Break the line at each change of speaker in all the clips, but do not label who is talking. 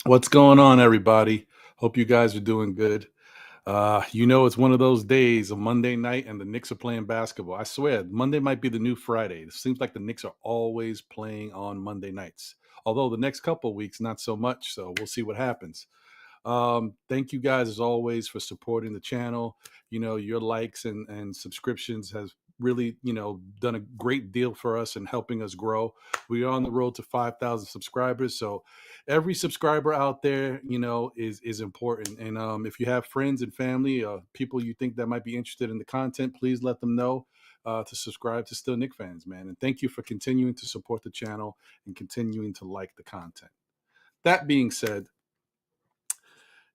What's going on, everybody? Hope you guys are doing good. It's one of those days, a Monday night, and the Knicks are playing basketball. I swear, Monday might be the new Friday. It seems like the Knicks are always playing on Monday nights. Although the next couple of weeks, not so much. So we'll see what happens. Thank you guys as always for supporting the channel. Your likes and subscriptions has really, done a great deal for us and helping us grow. We are on the road to 5,000 subscribers. So every subscriber out there, is important. And if you have friends and family, people you think that might be interested in the content, please let them know to subscribe to Still Nick Fans, man. And thank you for continuing to support the channel and continuing to like the content. That being said,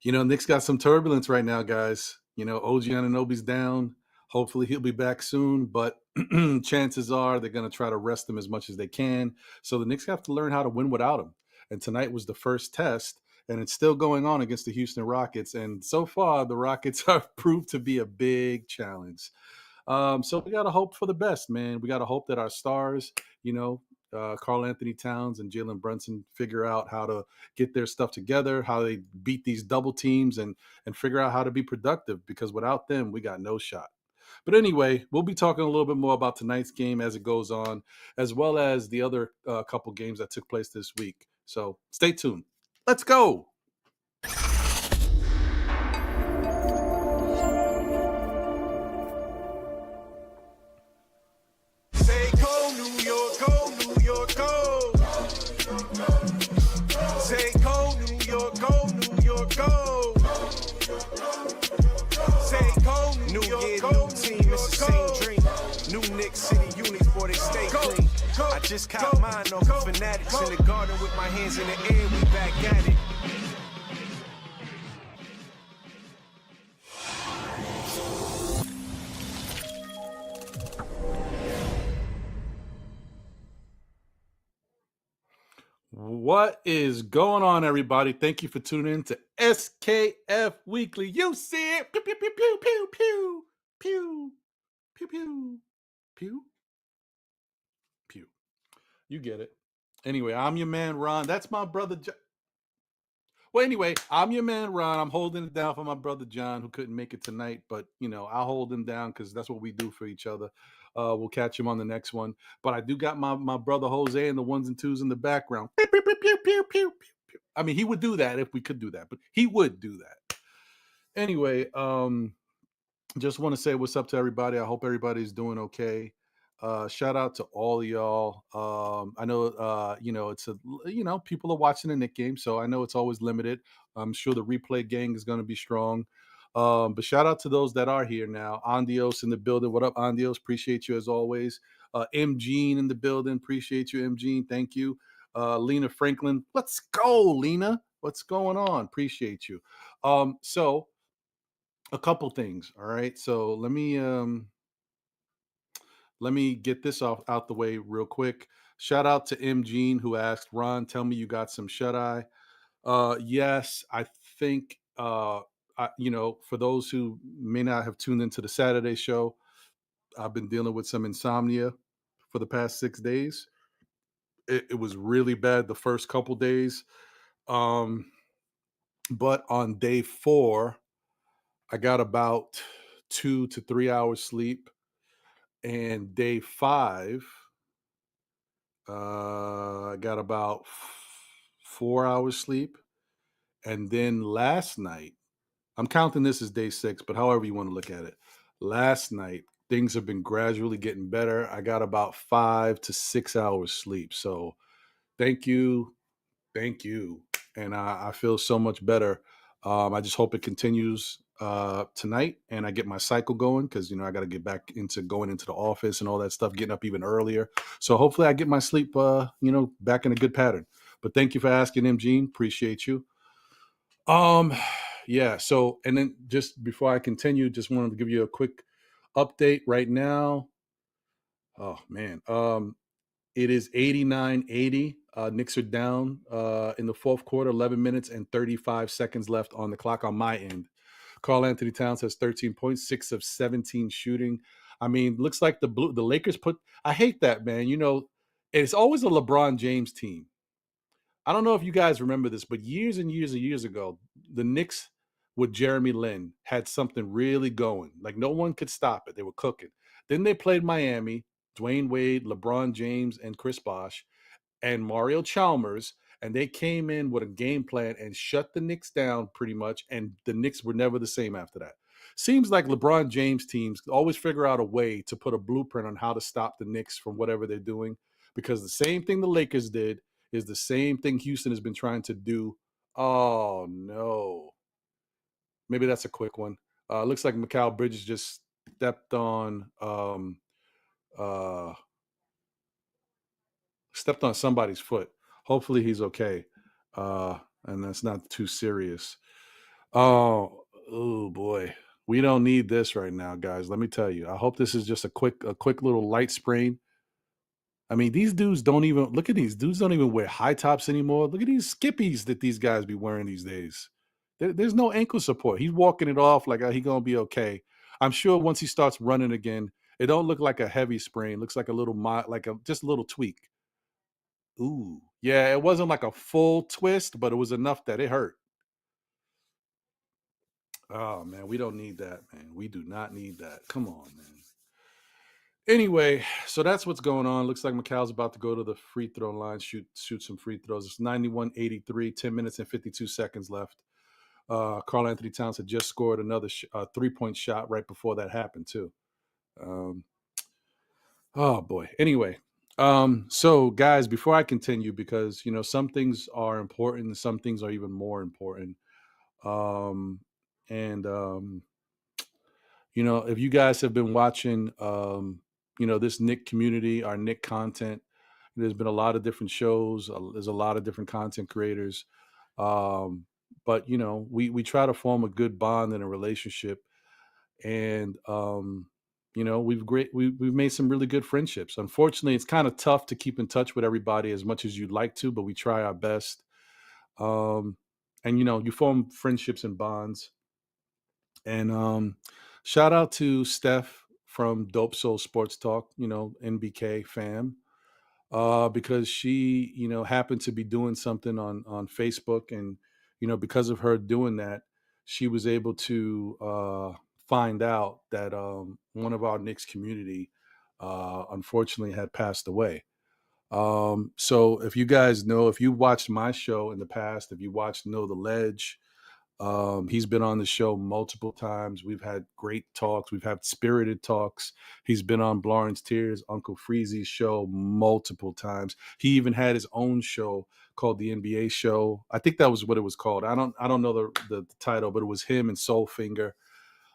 Nick's got some turbulence right now, guys. OG Ananobi's down. Hopefully he'll be back soon, but chances are they're going to try to rest him as much as they can. So the Knicks have to learn how to win without him. And tonight was the first test, and it's still going on against the Houston Rockets. And so far, the Rockets have proved to be a big challenge. So we got to hope for the best, man. We got to hope that our stars, Carl Anthony Towns and Jalen Brunson figure out how to get their stuff together, how they beat these double teams, and figure out how to be productive. Because without them, we got no shot. But anyway, we'll be talking a little bit more about tonight's game as it goes on, as well as the other couple games that took place this week. So stay tuned. Let's go.
Say go, New York, go, New York, go. Say go, New York, go, New York, go. Say go, New York, go, new team, it's the same dream. New Knicks City units, boy, they stay clean. I just caught mine off the fanatics in the garden with my hands in the air, we back at it.
What is going on, everybody? Thank you for tuning in to SKF Weekly. You see it. Pew, pew, pew, pew, pew, pew, pew, pew, pew, pew, pew. You get it. Anyway, I'm your man, Ron. That's my brother, John. Well, anyway, I'm your man, Ron. I'm holding it down for my brother, John, who couldn't make it tonight. But, I'll hold him down because that's what we do for each other. We'll catch him on the next one. But I do got my brother Jose and the ones and twos in the background. Pew, pew, pew, pew, pew, pew, pew. I mean, he would do that if we could do that, but he would do that. Anyway, just want to say what's up to everybody. I hope everybody's doing okay. Shout out to all of y'all. I know, it's people are watching the Nick game, so I know it's always limited. I'm sure the replay gang is going to be strong. But shout out to those that are here now. Andios in the building. What up, Andios? Appreciate you as always. M. Gene in the building. Appreciate you, M. Gene. Thank you. Lena Franklin. Let's go, Lena. What's going on? Appreciate you. So a couple things. All right. So let me get this off out the way real quick. Shout out to M. Gene who asked, Ron, tell me you got some shut eye. Yes, I think for those who may not have tuned into the Saturday show, I've been dealing with some insomnia for the past 6 days. It was really bad the first couple days. Um, but on day 4, I got about 2 to 3 hours sleep. And day 5, I got about 4 hours sleep. And then last night, I'm counting this as day 6, but however you want to look at it, last night, things have been gradually getting better. I got about 5 to 6 hours sleep. So thank you. Thank you. And I feel so much better. I just hope it continues tonight and I get my cycle going because, I got to get back into going into the office and all that stuff, getting up even earlier. So hopefully I get my sleep, back in a good pattern. But thank you for asking, M. Gene. Appreciate you. Um, yeah. So, and then just before I continue, just wanted to give you a quick update right now. Oh man. It is 89-80. Knicks are down in the fourth quarter, 11 minutes and 35 seconds left on the clock on my end. Carl Anthony Towns has 13 points, 6 of 17 shooting. I mean, looks like the Lakers I hate that, man. It's always a LeBron James team. I don't know if you guys remember this, but years and years and years ago, the Knicks with Jeremy Lin had something really going. Like no one could stop it. They were cooking. Then they played Miami, Dwayne Wade, LeBron James, and Chris Bosh and Mario Chalmers, and they came in with a game plan and shut the Knicks down pretty much, and the Knicks were never the same after that. Seems like LeBron James teams always figure out a way to put a blueprint on how to stop the Knicks from whatever they're doing, because the same thing the Lakers did is the same thing Houston has been trying to do. Oh no. Maybe that's a quick one. Looks like Mikal Bridges just stepped on uh somebody's foot. Hopefully he's okay. And that's not too serious. Oh boy. We don't need this right now, guys. Let me tell you. I hope this is just a quick little light sprain. I mean, these dudes don't even look at these dudes don't even wear high tops anymore. Look at these skippies that these guys be wearing these days. There's no ankle support. He's walking it off like he gonna be okay. I'm sure once he starts running again, it don't look like a heavy sprain. It looks like a little just a little tweak. Ooh, yeah, it wasn't like a full twist, but it was enough that it hurt. Oh man, we don't need that, man. We do not need that. Come on, man. Anyway, so that's what's going on. Looks like Mikal's about to go to the free throw line, shoot some free throws. It's 91-83, 10 minutes and 52 seconds left. Karl Anthony Towns had just scored another 3-point shot right before that happened too. Oh boy. Anyway, so guys, before I continue, because some things are important, some things are even more important. And if you guys have been watching this Nick community, our Nick content, there's been a lot of different shows, there's a lot of different content creators. But we try to form a good bond and a relationship, and we've made some really good friendships. Unfortunately, it's kind of tough to keep in touch with everybody as much as you'd like to, but we try our best. And you form friendships and bonds. And shout out to Steph from Dope Soul Sports Talk, NBK fam, because she happened to be doing something on Facebook, and because of her doing that, she was able to find out that one of our Knicks community unfortunately had passed away. So if you guys know, if you watched my show in the past, if you watched Know the Ledge, he's been on the show multiple times. We've had great talks. We've had spirited talks. He's been on Lawrence Tears, Uncle Freezy's show multiple times. He even had his own show called the NBA Show. I think that was what it was called. I don't know the title, but it was him and Soulfinger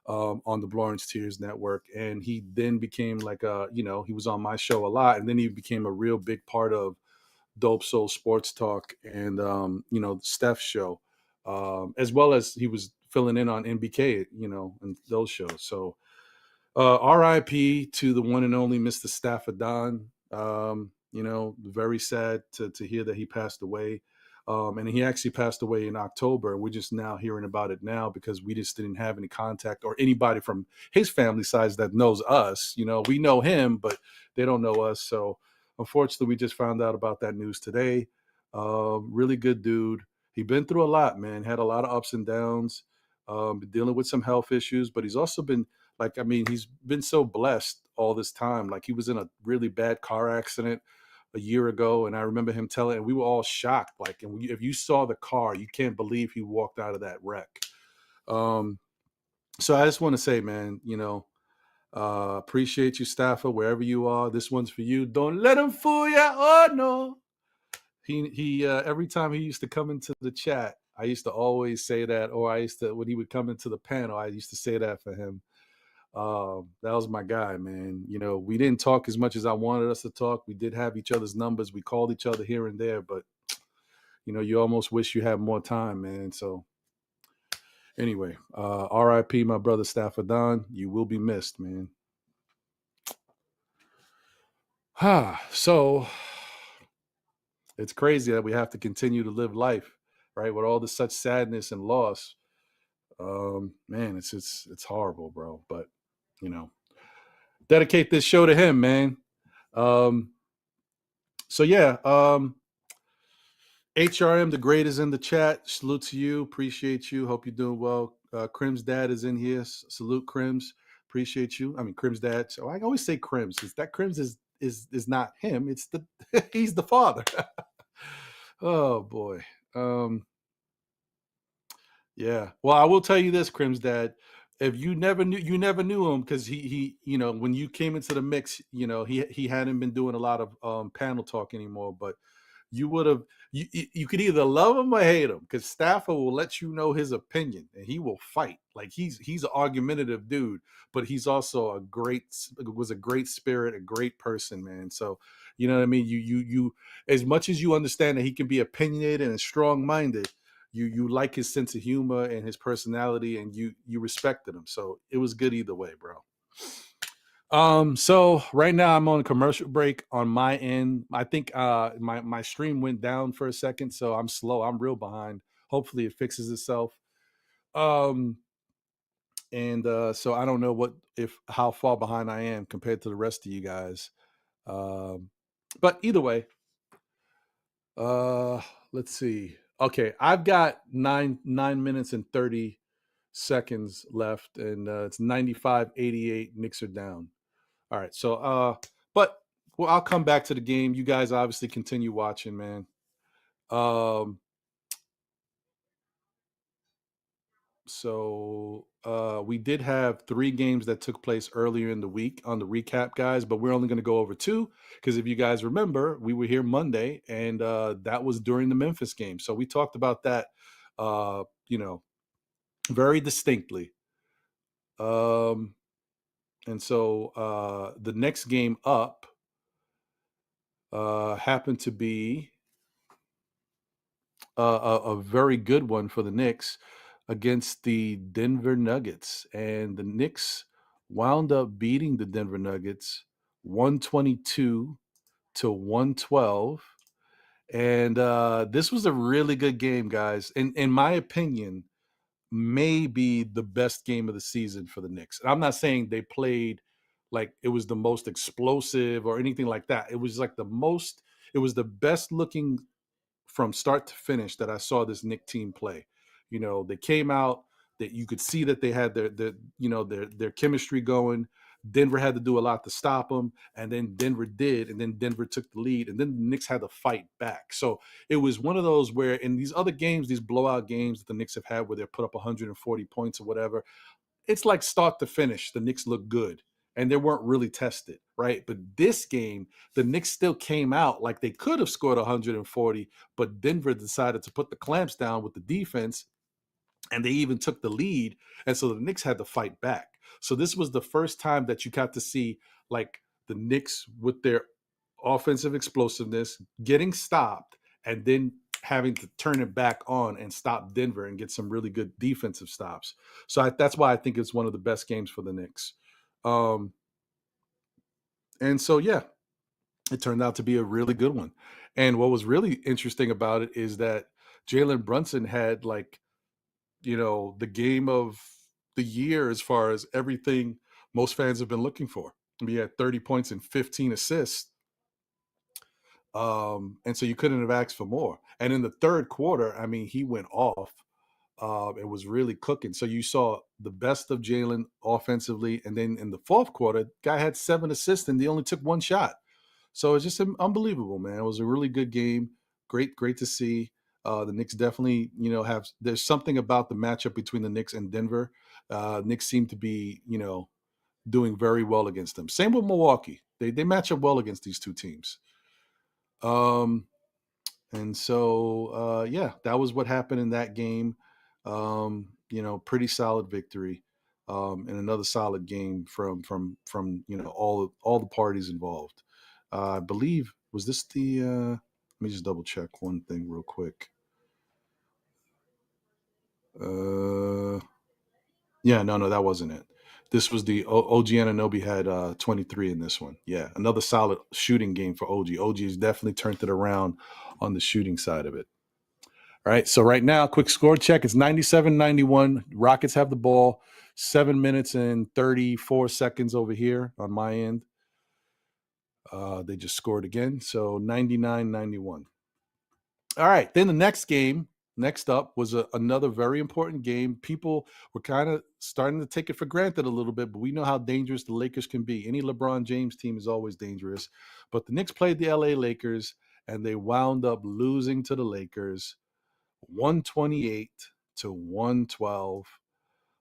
on the Lawrence Tears network. And he then became he was on my show a lot, and then he became a real big part of Dope Soul Sports Talk and Steph's show. As well as he was filling in on NBK, and those shows. So RIP to the one and only Mr. Stafford Don. Very sad to hear that he passed away. And he actually passed away in October. We're just now hearing about it now because we just didn't have any contact or anybody from his family size that knows us. We know him, but they don't know us. So unfortunately, we just found out about that news today. Really good dude. He's been through a lot, man. Had a lot of ups and downs, been dealing with some health issues, but he's also been he's been so blessed all this time. Like he was in a really bad car accident a year ago, and I remember him telling, and we were all shocked. Like, and if you saw the car, you can't believe he walked out of that wreck. So I just want to say, man, appreciate you, Stafford, wherever you are. This one's for you. Don't let him fool you. Oh no. He every time he used to come into the chat, I used to always say that, or when he would come into the panel, I used to say that for him. That was my guy, man. We didn't talk as much as I wanted us to talk. We did have each other's numbers. We called each other here and there, but you almost wish you had more time, man. So anyway, RIP, my brother Stafford Don. You will be missed, man. So it's crazy that we have to continue to live life, right, with all this such sadness and loss. Man, it's horrible, bro. But dedicate this show to him, man. So yeah, HRM, the great, is in the chat. Salute to you. Appreciate you. Hope you're doing well. Crim's dad is in here. Salute, Crims. Appreciate you. I mean, Crim's dad. So I always say Crims. That Crims is not him. It's the he's the father. Oh boy. Yeah. Well, I will tell you this, Crim's dad. If you never knew him because he when you came into the mix, he hadn't been doing a lot of panel talk anymore, but you would have you could either love him or hate him because Stafford will let you know his opinion and he will fight. Like he's an argumentative dude, but he's also was a great spirit, a great person, man. So you know what I mean. You as much as you understand that he can be opinionated and strong minded, you like his sense of humor and his personality, and you respected him. So it was good either way, bro. So right now I'm on a commercial break on my end. I think my stream went down for a second, so I'm slow. I'm real behind. Hopefully it fixes itself. And so I don't know how far behind I am compared to the rest of you guys. But either way, let's see. Okay, I've got 9 minutes and 30 seconds left, and it's 95-88. Knicks are down. All right. So, but I'll come back to the game. You guys obviously continue watching, man. So we did have 3 games that took place earlier in the week on the recap, guys, but we're only going to go over 2 because if you guys remember, we were here Monday, and that was during the Memphis game. So we talked about that, very distinctly. And so the next game up happened to be a very good one for the Knicks against the Denver Nuggets. And the Knicks wound up beating the Denver Nuggets 122 to 112. And this was a really good game, guys. In my opinion, maybe the best game of the season for the Knicks. And I'm not saying they played like it was the most explosive or anything like that. It was like it was the best looking from start to finish that I saw this Knicks team play. They came out that you could see that they had their chemistry going. Denver had to do a lot to stop them, and then Denver did, and then Denver took the lead, and then the Knicks had to fight back. So it was one of those where in these other games, these blowout games that the Knicks have had where they put up 140 points or whatever, it's like start to finish, the Knicks look good and they weren't really tested, right? But this game, the Knicks still came out like they could have scored 140, but Denver decided to put the clamps down with the defense, and they even took the lead. And so the Knicks had to fight back. So this was the first time that you got to see like the Knicks with their offensive explosiveness getting stopped and then having to turn it back on and stop Denver and get some really good defensive stops. So that's why I think it's one of the best games for the Knicks. And so, yeah, it turned out to be a really good one. And what was really interesting about it is that Jalen Brunson had the game of the year as far as everything most fans have been looking for. He had 30 points and 15 assists. And so you couldn't have asked for more. And in the third quarter, I mean, he went off. It was really cooking. So you saw the best of Jalen offensively. And then in the fourth quarter, guy had 7 assists and he only took 1 shot. So it's just unbelievable, man. It was a really good game. Great to see. The Knicks definitely, there's something about the matchup between the Knicks and Denver. Knicks seem to be, doing very well against them. Same with Milwaukee. They match up well against these 2 teams. And so, yeah, that was what happened in that game. Pretty solid victory, and another solid game from all the parties involved. I believe, was this the? Let me just double check one thing real quick. Yeah, no, that wasn't it. This was the OG Anunoby had 23 in this one. Yeah, another solid shooting game for OG. OG has definitely turned it around on the shooting side of it. All right, so right now, quick score check. It's 97-91. Rockets have the ball. 7 minutes and 34 seconds over here on my end. They just scored again, so 99-91. All right. Then the next up was another very important game. People were kind of starting to take it for granted a little bit, but we know how dangerous the Lakers can be. Any LeBron James team is always dangerous. But the Knicks played the LA Lakers, and they wound up losing to the Lakers 128 to 112.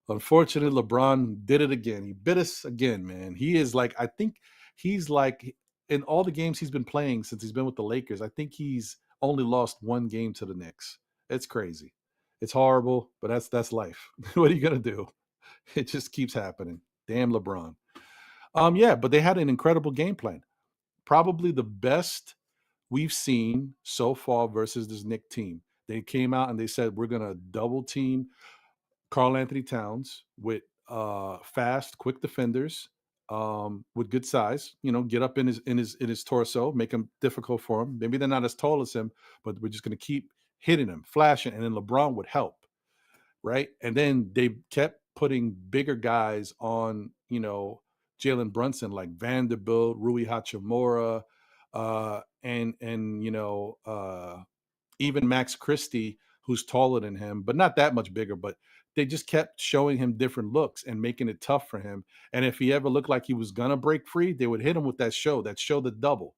Unfortunately, LeBron did it again. He bit us again, man. He is like, I think he's like, in all the games he's been playing since he's been with the Lakers, I think he's only lost one game to the Knicks. It's crazy. It's horrible, but that's life. What are you gonna do? It just keeps happening. Damn LeBron. Yeah, but they had an incredible game plan. Probably the best we've seen so far versus this Knick team. They came out and they said we're gonna double team Carl Anthony Towns with fast, quick defenders with good size. You know, get up in his torso, make him difficult for him. Maybe they're not as tall as him, but we're just going to keep hitting him, flashing, and then LeBron would help, right? And then they kept putting bigger guys on, Jalen Brunson like Vanderbilt, Rui Hachimura, and even Max Christie, who's taller than him, but not that much bigger. But they just kept showing him different looks and making it tough for him. And if he ever looked like he was gonna break free, they would hit him with that show the double.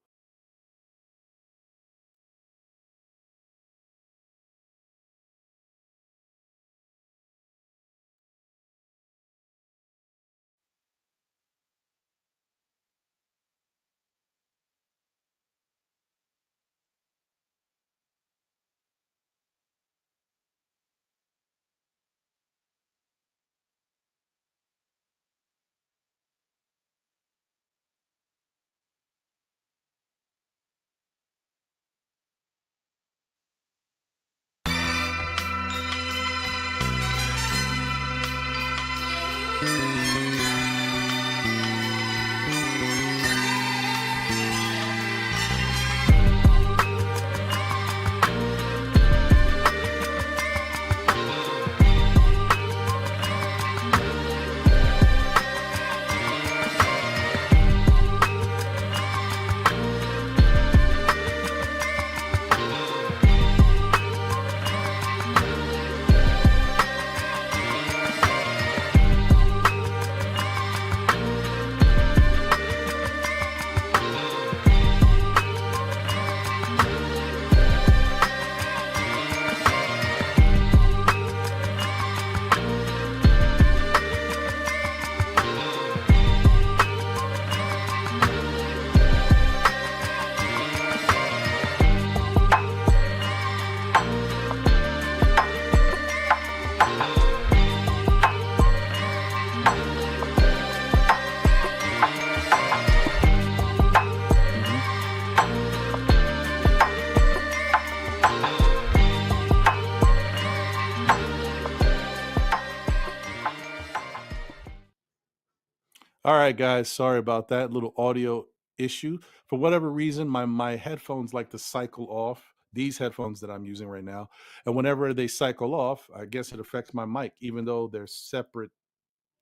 All right, guys. Sorry about that little audio issue. For whatever reason, my headphones like to cycle off. These headphones that I'm using right now, and whenever they cycle off, I guess it affects my mic, even though they're separate.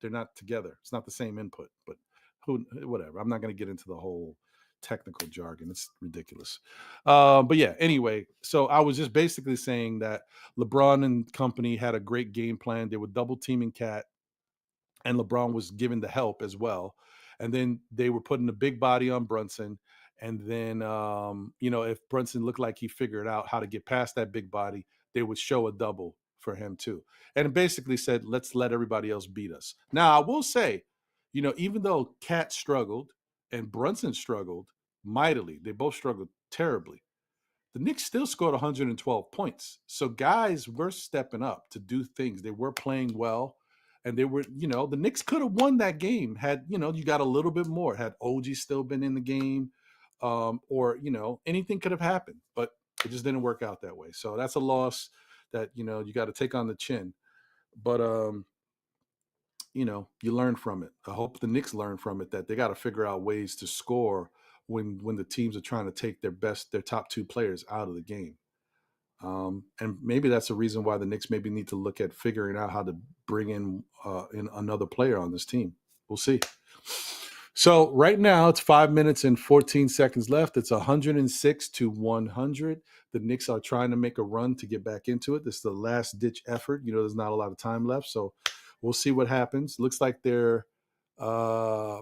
They're not together. It's not the same input. But whatever. I'm not going to get into the whole technical jargon. It's ridiculous. But yeah. Anyway, so I was just basically saying that LeBron and company had a great game plan. They were double teaming Cat, and LeBron was given the help as well. And then they were putting a big body on Brunson. And then, if Brunson looked like he figured out how to get past that big body, they would show a double for him too. And it basically said, let's let everybody else beat us. Now, I will say, even though Cat struggled and Brunson struggled mightily, they both struggled terribly. The Knicks still scored 112 points. So guys were stepping up to do things. They were playing well. And they were, the Knicks could have won that game had, you got a little bit more, had OG still been in the game, or, anything could have happened, but it just didn't work out that way. So that's a loss that, you got to take on the chin. But, you learn from it. I hope the Knicks learn from it, that they got to figure out ways to score when the teams are trying to take their top two players out of the game. And maybe that's the reason why the Knicks maybe need to look at figuring out how to bring in another player on this team. We'll see. So right now it's 5 minutes and 14 seconds left. It's 106 to 100. The Knicks are trying to make a run to get back into it. This is the last ditch effort. There's not a lot of time left, so we'll see what happens. Looks like they're, I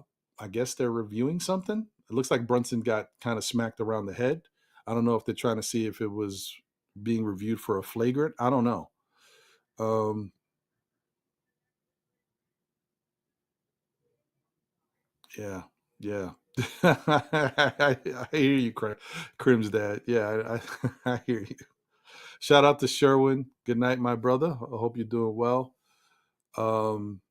guess they're reviewing something. It looks like Brunson got kind of smacked around the head. I don't know if they're trying to see if it was being reviewed for a flagrant. I don't know. Yeah, yeah. I hear you, Crim's dad. Yeah, I hear you. Shout out to Sherwin. Good night, my brother. I hope you're doing well. Um,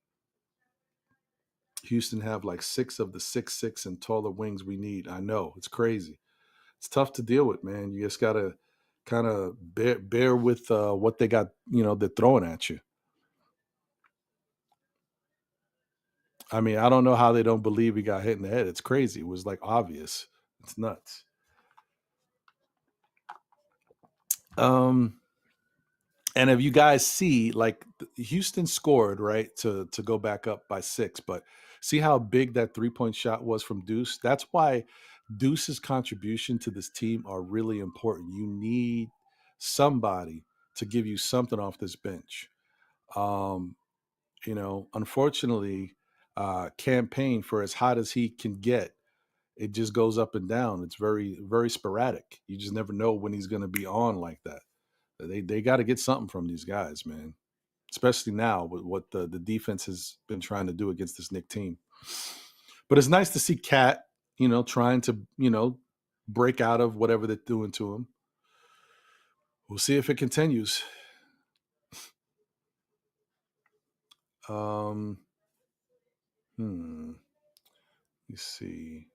Houston have like 6 of the 6'6" and taller wings we need. I know it's crazy. It's tough to deal with, man. You just gotta kind of bear with what they got. They're throwing at you. I mean, I don't know how they don't believe he got hit in the head. It's crazy. It was like obvious. It's nuts. Um, And if you guys see, like Houston scored right to go back up by 6, but see how big that 3-point shot was from Deuce. That's why Deuce's contribution to this team are really important. You need somebody to give you something off this bench. Um, Unfortunately, campaign for as hot as he can get, it just goes up and down. It's very very sporadic. You just never know when he's going to be on like that. They got to get something from these guys, man. Especially now with what the defense has been trying to do against this Knick team. But it's nice to see Cat, trying to, break out of whatever they're doing to him. We'll see if it continues. Um, Let me see.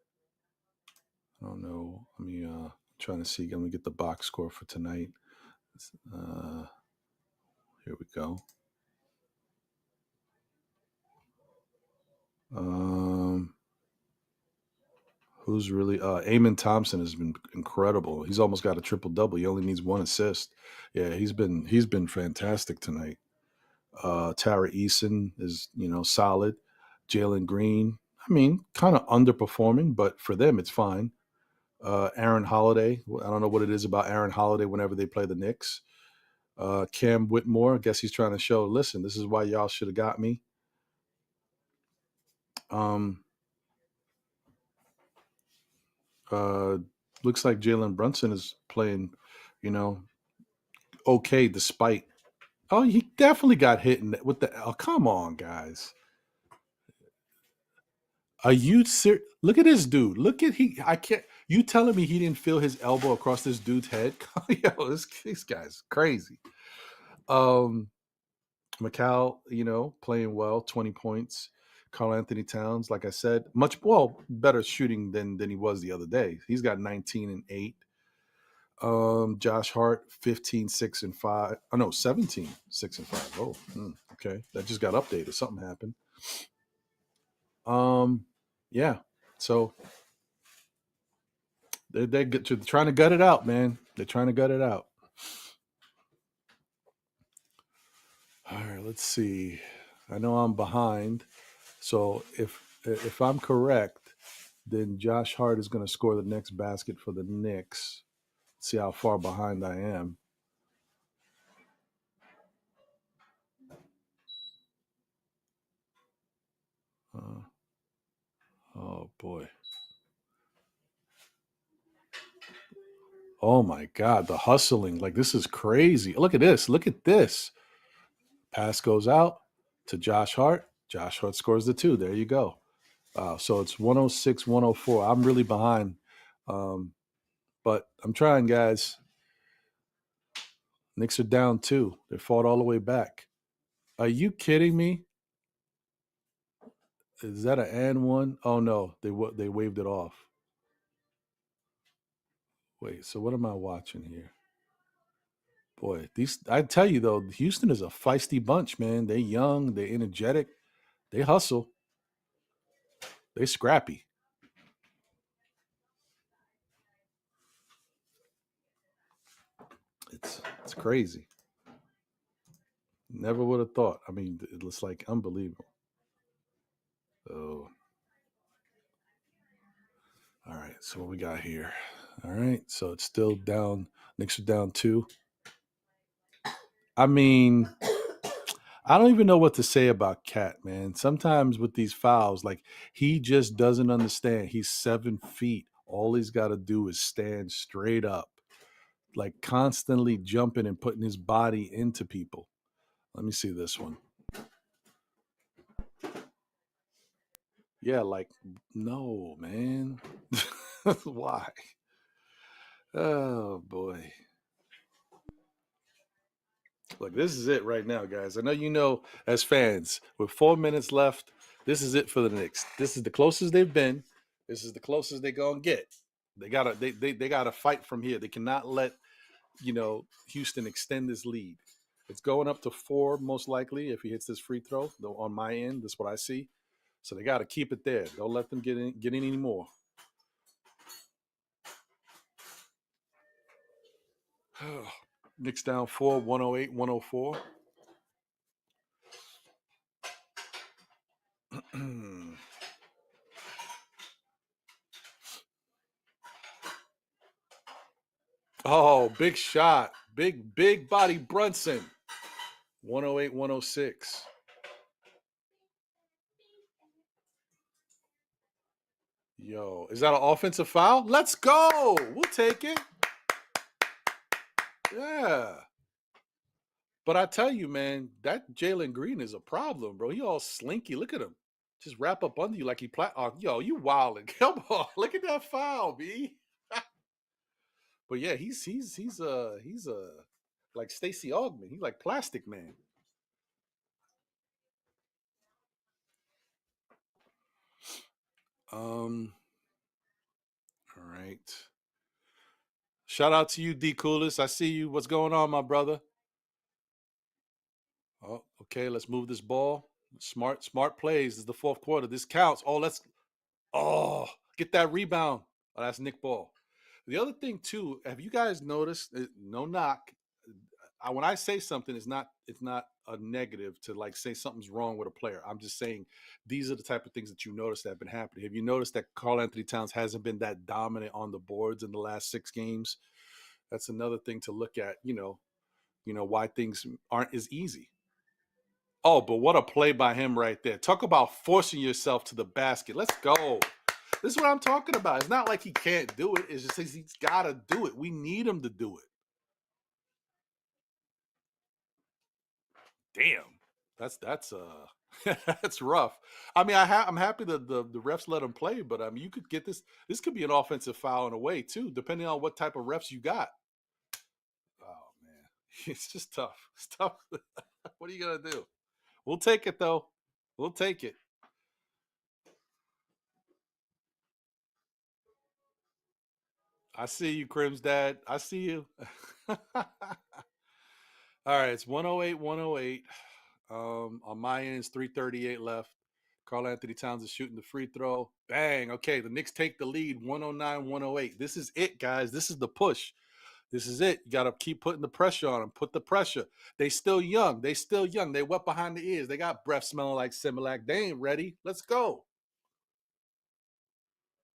I don't know. Let me trying to see. Let me get the box score for tonight. Here we go. Who's really Amon Thompson has been incredible. He's almost got a triple double. He only needs 1 assist. Yeah, he's been fantastic tonight. Tara Eason is solid. Jalen Green, I mean, kind of underperforming, but for them it's fine. Aaron Holiday, I don't know what it is about Aaron Holiday whenever they play the Knicks. Cam Whitmore, I guess he's trying to show, listen, this is why y'all should have got me. Um, Looks like Jalen Brunson is playing, you know, okay despite. Oh, he definitely got hit with the. Oh, come on, guys. Are you serious? Look at this dude. Look at he. I can't. You telling me he didn't feel his elbow across this dude's head? Yo, this guy's crazy. Um, Macau, playing well, 20 points. Carl Anthony Towns, like I said, much better shooting than he was the other day. He's got 19 and 8. Josh Hart, 15, 6 and 5. Oh no, 17, 6 and 5. Oh, okay. That just got updated. Something happened. Yeah. So they're trying to gut it out, man. They're trying to gut it out. All right, let's see. I know I'm behind. So if I'm correct, then Josh Hart is going to score the next basket for the Knicks. Let's see how far behind I am. Oh boy. Oh my God, the hustling. Like this is crazy. Look at this. Look at this. Pass goes out to Josh Hart. Josh Hart scores the 2. There you go. So it's 106, 104. I'm really behind. But I'm trying, guys. Knicks are down 2. They fought all the way back. Are you kidding me? Is that an and one? Oh no, they waved it off. Wait, so what am I watching here? Boy, I tell you though, Houston is a feisty bunch, man. They young, they energetic, they hustle, they scrappy. It's crazy. Never would have thought. I mean, it looks like unbelievable. Oh, All right, so what we got here? All right, so it's still down. Knicks are down 2. I mean, I don't even know what to say about Cat, man. Sometimes with these fouls, like he just doesn't understand. He's 7 feet. All he's got to do is stand straight up, like constantly jumping and putting his body into people. Let me see this one. Yeah, like, no, man. Why? Oh, boy. Look, this is it right now, guys. I know you know as fans, with 4 minutes left, this is it for the Knicks. This is the closest they've been. This is the closest they're gonna get. They gotta fight from here. They cannot let, Houston extend this lead. It's going up to 4 most likely if he hits this free throw. Though on my end, that's what I see. So they gotta keep it there. Don't let them get in anymore. Knicks down 4, 108, 104. Oh, big shot. Big body Brunson. 108, 106. Yo, is that an offensive foul? Let's go. We'll take it. Yeah. But I tell you, man, that Jalen Green is a problem, bro. He all slinky. Look at him. Just wrap up under you like he yo, you wilding. Come on. Look at that foul, B. But yeah, he's like Stacey Augman. He's like Plastic Man. All right. Shout out to you, D Coolest. I see you. What's going on, my brother? Oh, okay. Let's move this ball. Smart plays. This is the 4th quarter. This counts. Get that rebound. Oh, that's Nick Ball. The other thing too, have you guys noticed? No knock. When I say something, it's not a negative to like say something's wrong with a player. I'm just saying these are the type of things that you notice that have been happening. Have you noticed that Karl-Anthony Towns hasn't been that dominant on the boards in the last 6 games? That's another thing to look at. Why things aren't as easy. Oh, but what a play by him right there. Talk about forcing yourself to the basket. Let's go. This is what I'm talking about. It's not like he can't do it. It's just he's got to do it. We need him to do it. Damn. That's that's rough. I mean, I'm happy that the refs let him play, but I mean, you could get this. This could be an offensive foul in a way too, depending on what type of refs you got. Oh man, it's just tough. It's tough. What are you gonna do? We'll take it though. We'll take it. I see you, Crim's dad. I see you. All right, it's 108, 108. On my end, it's 3:38 left. Karl-Anthony Towns is shooting the free throw. Bang. Okay, the Knicks take the lead, 109, 108. This is it, guys. This is the push. This is it. You got to keep putting the pressure on them. Put the pressure. They still young. They wet behind the ears. They got breath smelling like Similac. They ain't ready. Let's go.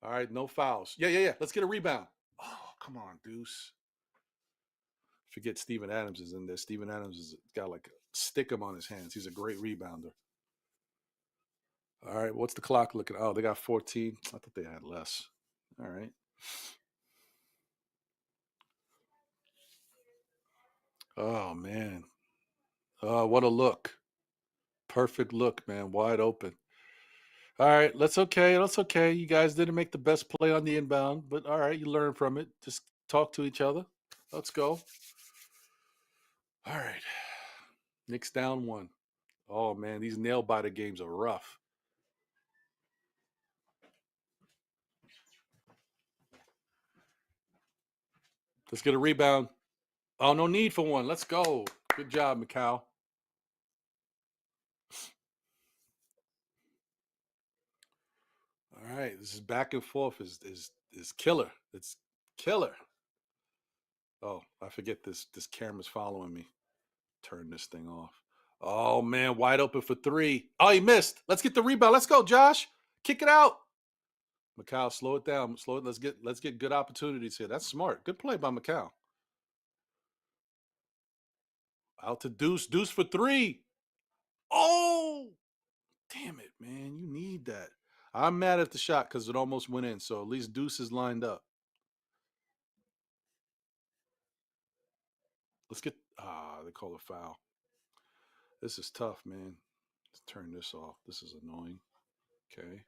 All right, no fouls. Yeah. Let's get a rebound. Oh, come on, Deuce. Forget Steven Adams is in there. Steven Adams has got like a stickum on his hands. He's a great rebounder. All right, what's the clock looking? Oh, they got 14. I thought they had less. All right. Oh man. Oh, what a look. Perfect look, man. Wide open. All right, that's okay. That's okay. You guys didn't make the best play on the inbound, but all right, you learn from it. Just talk to each other. Let's go. All right. Knicks down 1. Oh man, these nail biter games are rough. Let's get a rebound. Oh, no need for one. Let's go. Good job, Macau. All right, this is back and forth is killer. It's killer. Oh, I forget this camera's following me. Turn this thing off. Oh man, wide open for 3. Oh, he missed. Let's get the rebound. Let's go, Josh. Kick it out. Macau, slow it down. Slow it. Let's get good opportunities here. That's smart. Good play by Macau. Out to Deuce. Deuce for three. Oh, damn it, man. You need that. I'm mad at the shot because it almost went in. So at least Deuce is lined up. Let's get. They call a foul. This is tough, man. Let's turn this off. This is annoying. Okay.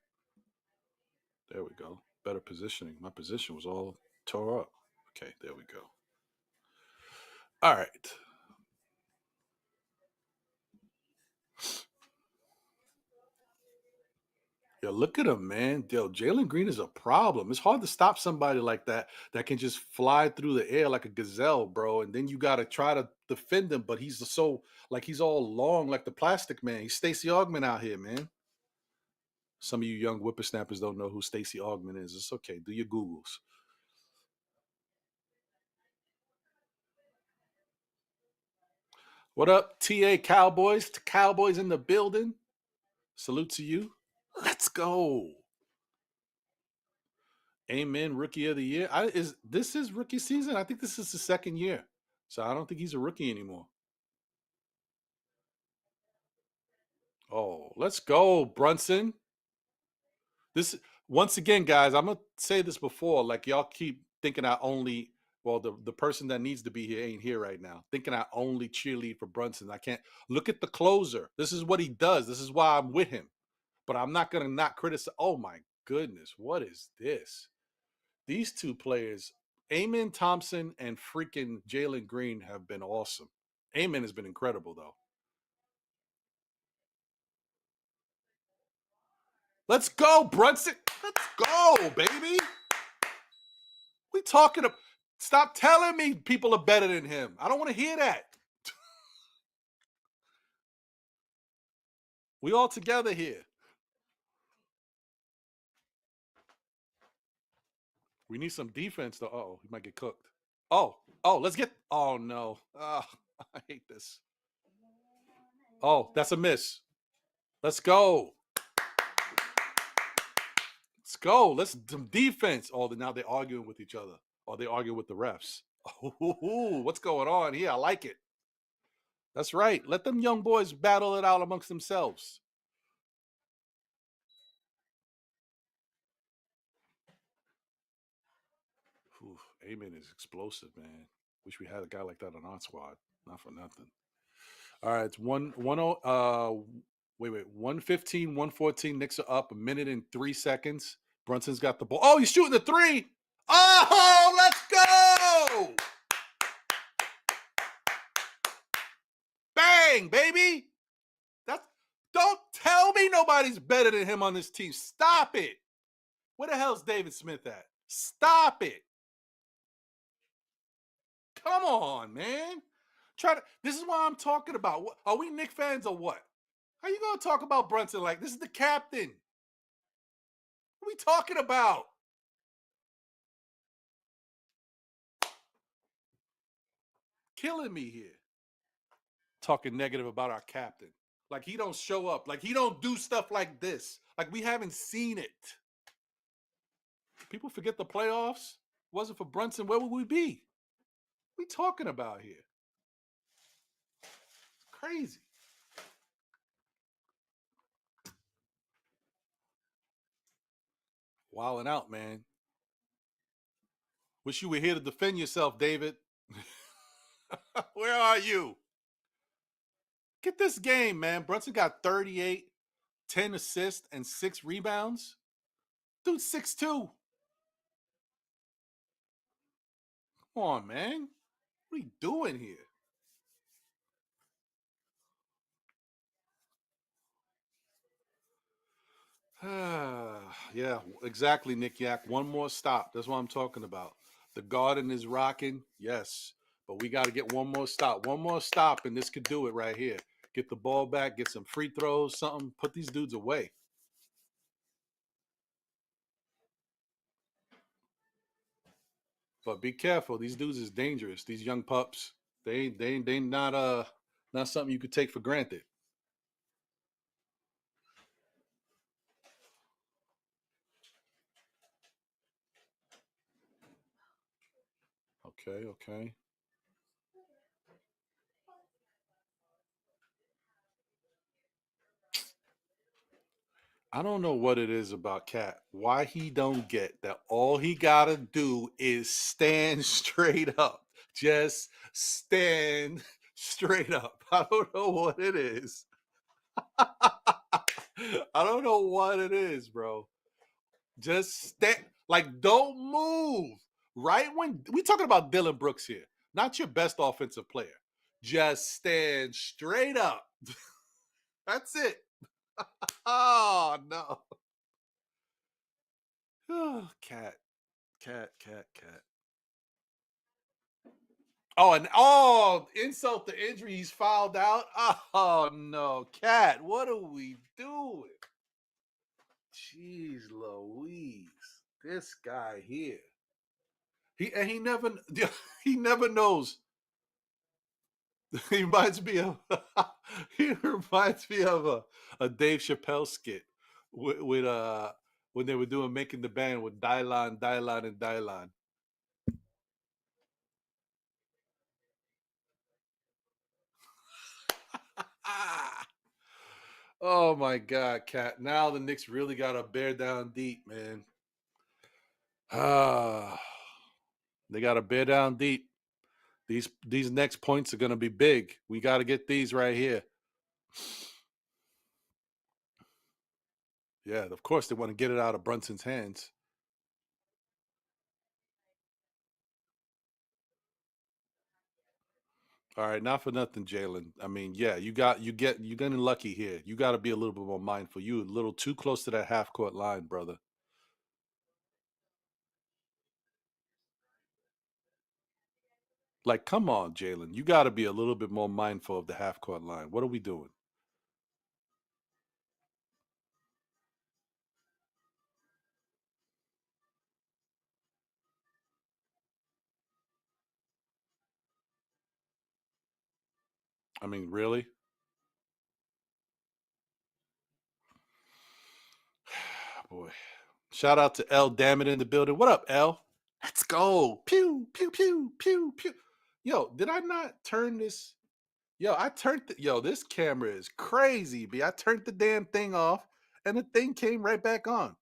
There we go. Better positioning. My position was all tore up. Okay, there we go. All right. Yo, look at him, man. Yo, Jalen Green is a problem. It's hard to stop somebody like that can just fly through the air like a gazelle, bro. And then you got to try to defend him, but he's so like he's all long like the Plastic Man. He's Stacey Augman out here, man. Some of you young whippersnappers don't know who Stacey Augman is. It's okay. Do your Googles. What up, TA Cowboys? Cowboys in the building. Salute to you. Let's go. Amen. Rookie of the year. This is rookie season? I think this is the second year. So I don't think he's a rookie anymore. Oh, let's go, Brunson. This once again, guys, I'm gonna say this before. Like y'all keep thinking I only the person that needs to be here ain't here right now. Thinking I only cheerlead for Brunson. I can't look at the closer. This is what he does. This is why I'm with him. But I'm not gonna not criticize. Oh my goodness, what is this? These two players, Amen Thompson and freaking Jalen Green, have been awesome. Amen has been incredible, though. Let's go, Brunson. Let's go, baby. We talking about. Stop telling me people are better than him. I don't want to hear that. We all together here. We need some defense, though. Oh, he might get cooked. Oh, let's get. Oh, no. Oh, I hate this. Oh, that's a miss. Let's go. Let's go. Let's some defense. Oh, now they're arguing with each other. Or they argue with the refs. Oh, what's going on here? I like it. That's right. Let them young boys battle it out amongst themselves. Whew, Amen is explosive, man. Wish we had a guy like that on our squad. Not for nothing. All right, it's 115, 114. Knicks are up a minute and 3 seconds. Brunson's got the ball. Oh, he's shooting the three. Oh, let's go! Bang, baby! Don't tell me nobody's better than him on this team. Stop it. Where the hell's David Smith at? Stop it. Come on, man. This is what I'm talking about. Are we Knicks fans or what? How you gonna talk about Brunson like this is the captain? What are we talking about? Killing me here. Talking negative about our captain. Like he don't show up. Like he don't do stuff like this. Like we haven't seen it. People forget the playoffs. Wasn't for Brunson, where would we be? What are we talking about here? Crazy. Wilding out, man. Wish you were here to defend yourself, David. Where are you? Get this game, man. Brunson got 38, 10 assists, and 6 rebounds. Dude's 6'2". Come on, man. What are you doing here? Yeah, exactly, Nick Yak. One more stop. That's what I'm talking about. The Garden is rocking, yes. But we got to get one more stop. One more stop, and this could do it right here. Get the ball back, get some free throws, something. Put these dudes away. But be careful. These dudes is dangerous. These young pups. They not something you could take for granted. Okay. I don't know what it is about Cat. Why he don't get that all he gotta do is stand straight up. Just stand straight up. I don't know what it is. I don't know what it is, bro. Just stand, like, don't move. Right when we talking about Dylan Brooks here, not your best offensive player. Just stand straight up. That's it. Oh no. Oh, cat. Oh, and insult to injury. He's fouled out. Oh no, Cat. What are we doing? Jeez Louise. This guy here. He never he never knows. He reminds me of a Dave Chappelle skit with when they were doing Making the Band with Dylan, and Dylan. Oh my God, Cat. Now the Knicks really got to bear down deep, man. They got to bear down deep. These next points are going to be big. We got to get these right here. Yeah, of course they want to get it out of Brunson's hands. All right, not for nothing, Jalen. I mean, yeah, you're getting lucky here. You got to be a little bit more mindful. You a little too close to that half court line, brother. Like, come on, Jalen. You got to be a little bit more mindful of the half court line. What are we doing? I mean, really? Boy. Shout out to L. Dammit in the building. What up, L? Let's go. Pew, pew, pew, pew, pew. Yo, did I not turn this? Yo, this camera is crazy, B. I turned the damn thing off and the thing came right back on.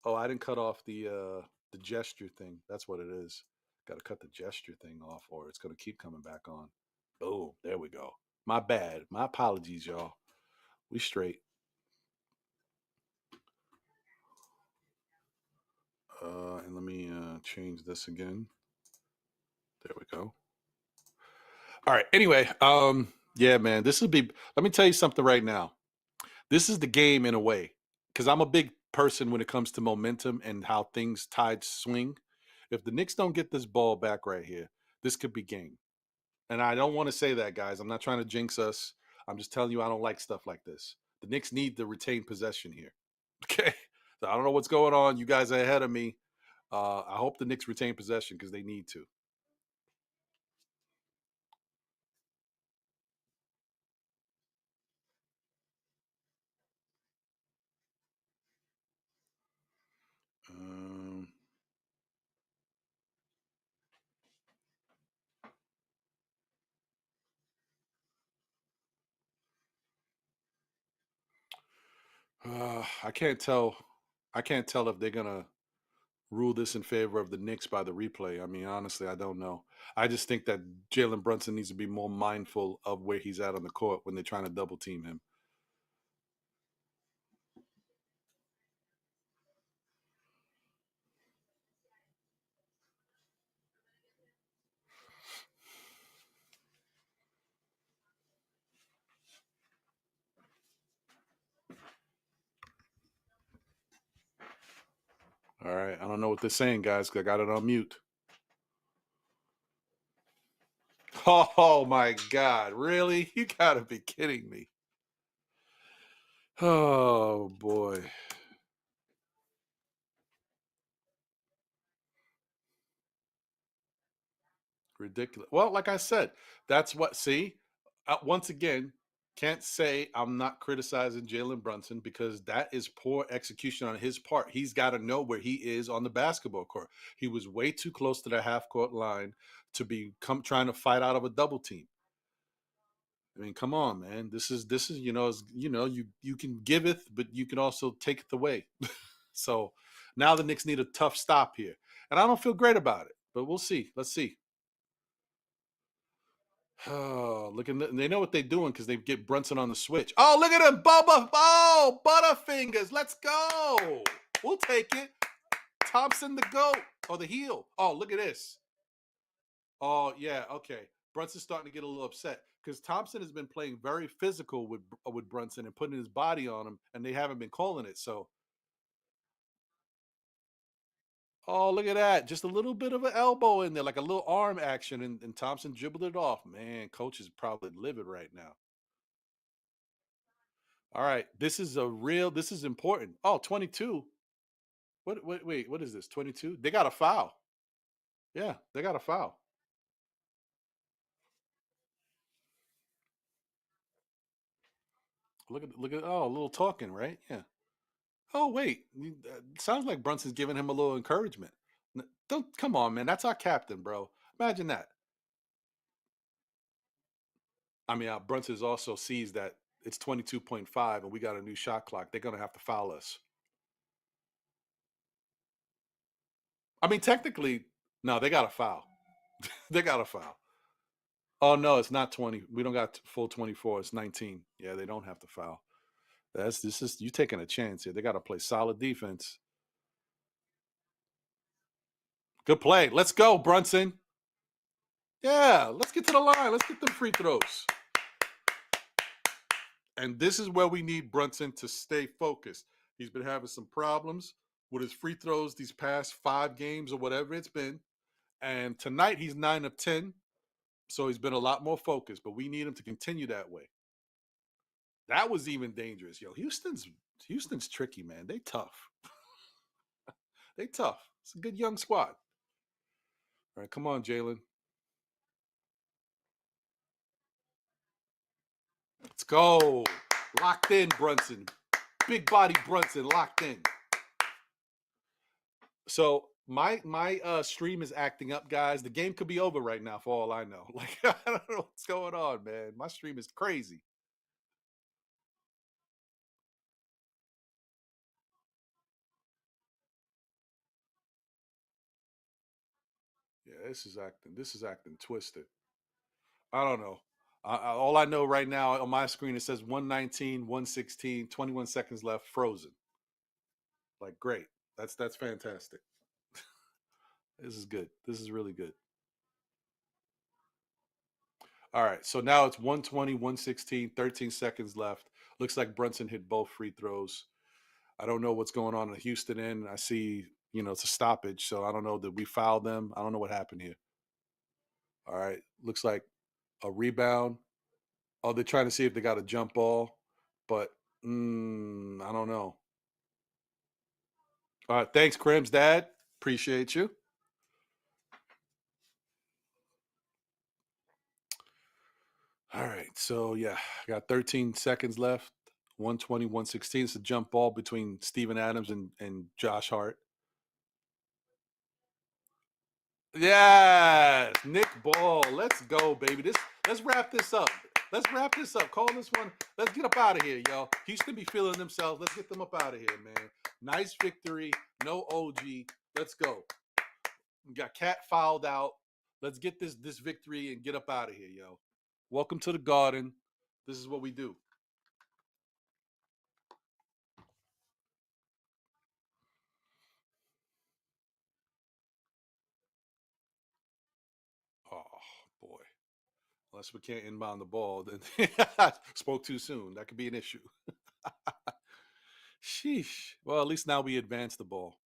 Oh, I didn't cut off the gesture thing. That's what it is. Got to cut the gesture thing off or it's going to keep coming back on. Boom. There we go. My bad. My apologies, y'all. We straight. And let me change this again. There we go. All right. Anyway, yeah, man, this will be. Let me tell you something right now. This is the game in a way, because I'm a big person when it comes to momentum and how things tides swing. If the Knicks don't get this ball back right here, this could be game. And I don't want to say that, guys. I'm not trying to jinx us. I'm just telling you, I don't like stuff like this. The Knicks need to retain possession here. Okay. So I don't know what's going on. You guys are ahead of me. I hope the Knicks retain possession because they need to. Um, I can't tell. I can't tell if they're gonna rule this in favor of the Knicks by the replay. I mean, honestly, I don't know. I just think that Jalen Brunson needs to be more mindful of where he's at on the court when they're trying to double team him. All right, I don't know what they're saying, guys. 'Cause I got it on mute. Oh my God, really? You gotta be kidding me. Oh boy. Ridiculous. Well, like I said, that's what, see, once again, can't say I'm not criticizing Jalen Brunson because that is poor execution on his part. He's got to know where he is on the basketball court. He was way too close to the half court line to be trying to fight out of a double team. I mean, come on, man. This is you can giveth, but you can also taketh away. So now the Knicks need a tough stop here, and I don't feel great about it. But we'll see. Let's see. Oh, look at they know what they're doing because they get Brunson on the switch. Oh, look at him, Bubba! Oh, Butterfingers, let's go. We'll take it. Thompson the goat or the heel. Oh, look at this. Oh yeah, okay. Brunson's starting to get a little upset because Thompson has been playing very physical with Brunson and putting his body on him, and they haven't been calling it. So, oh look at that, just a little bit of an elbow in there, like a little arm action, and Thompson dribbled it off. Man, coach is probably livid right now. All right, this is this is important. Oh, 22. Wait, what is this? 22? They got a foul. Yeah, they got a foul. Look at oh, a little talking, right? Yeah. Oh, wait. Sounds like Brunson's giving him a little encouragement. Don't come on, man. That's our captain, bro. Imagine that. I mean, Brunson also sees that it's 22.5 and we got a new shot clock. They're going to have to foul us. I mean, technically, no, they got a foul. They got a foul. Oh, no, it's not 20. We don't got full 24. It's 19. Yeah, they don't have to foul. This is you taking a chance here. They got to play solid defense. Good play. Let's go, Brunson. Yeah, let's get to the line. Let's get them free throws. And this is where we need Brunson to stay focused. He's been having some problems with his free throws these past 5 games or whatever it's been. And tonight he's 9 of 10. So he's been a lot more focused, but we need him to continue that way. That was even dangerous. Yo, Houston's tricky, man. They tough. They tough. It's a good young squad. All right, come on, Jalen. Let's go. Locked in, Brunson. Big body Brunson locked in. So my stream is acting up, guys. The game could be over right now for all I know. Like I don't know what's going on, man. My stream is crazy. Yeah, this is acting twisted. I don't know. All I know right now on my screen it says 119, 116, 21 seconds left, frozen. Like great. That's fantastic. This is good. This is really good. All right. So now it's 120, 116, 13 seconds left. Looks like Brunson hit both free throws. I don't know what's going on in the Houston end. I see, it's a stoppage. So I don't know that we fouled them. I don't know what happened here. All right. Looks like a rebound. Oh, they're trying to see if they got a jump ball, but I don't know. All right. Thanks, Crim's dad. Appreciate you. All right. So, yeah, I got 13 seconds left. 120, 116. It's a jump ball between Steven Adams and Josh Hart. Yes, Nick Ball. Let's go, baby. Let's wrap this up. Let's wrap this up. Call this one. Let's get up out of here, y'all. Houston be feeling themselves. Let's get them up out of here, man. Nice victory. No OG. Let's go. We got Cat fouled out. Let's get this victory and get up out of here, yo. Welcome to the Garden. This is what we do. Oh boy. Unless we can't inbound the ball, then spoke too soon. That could be an issue. Sheesh. Well, at least now we advance the ball.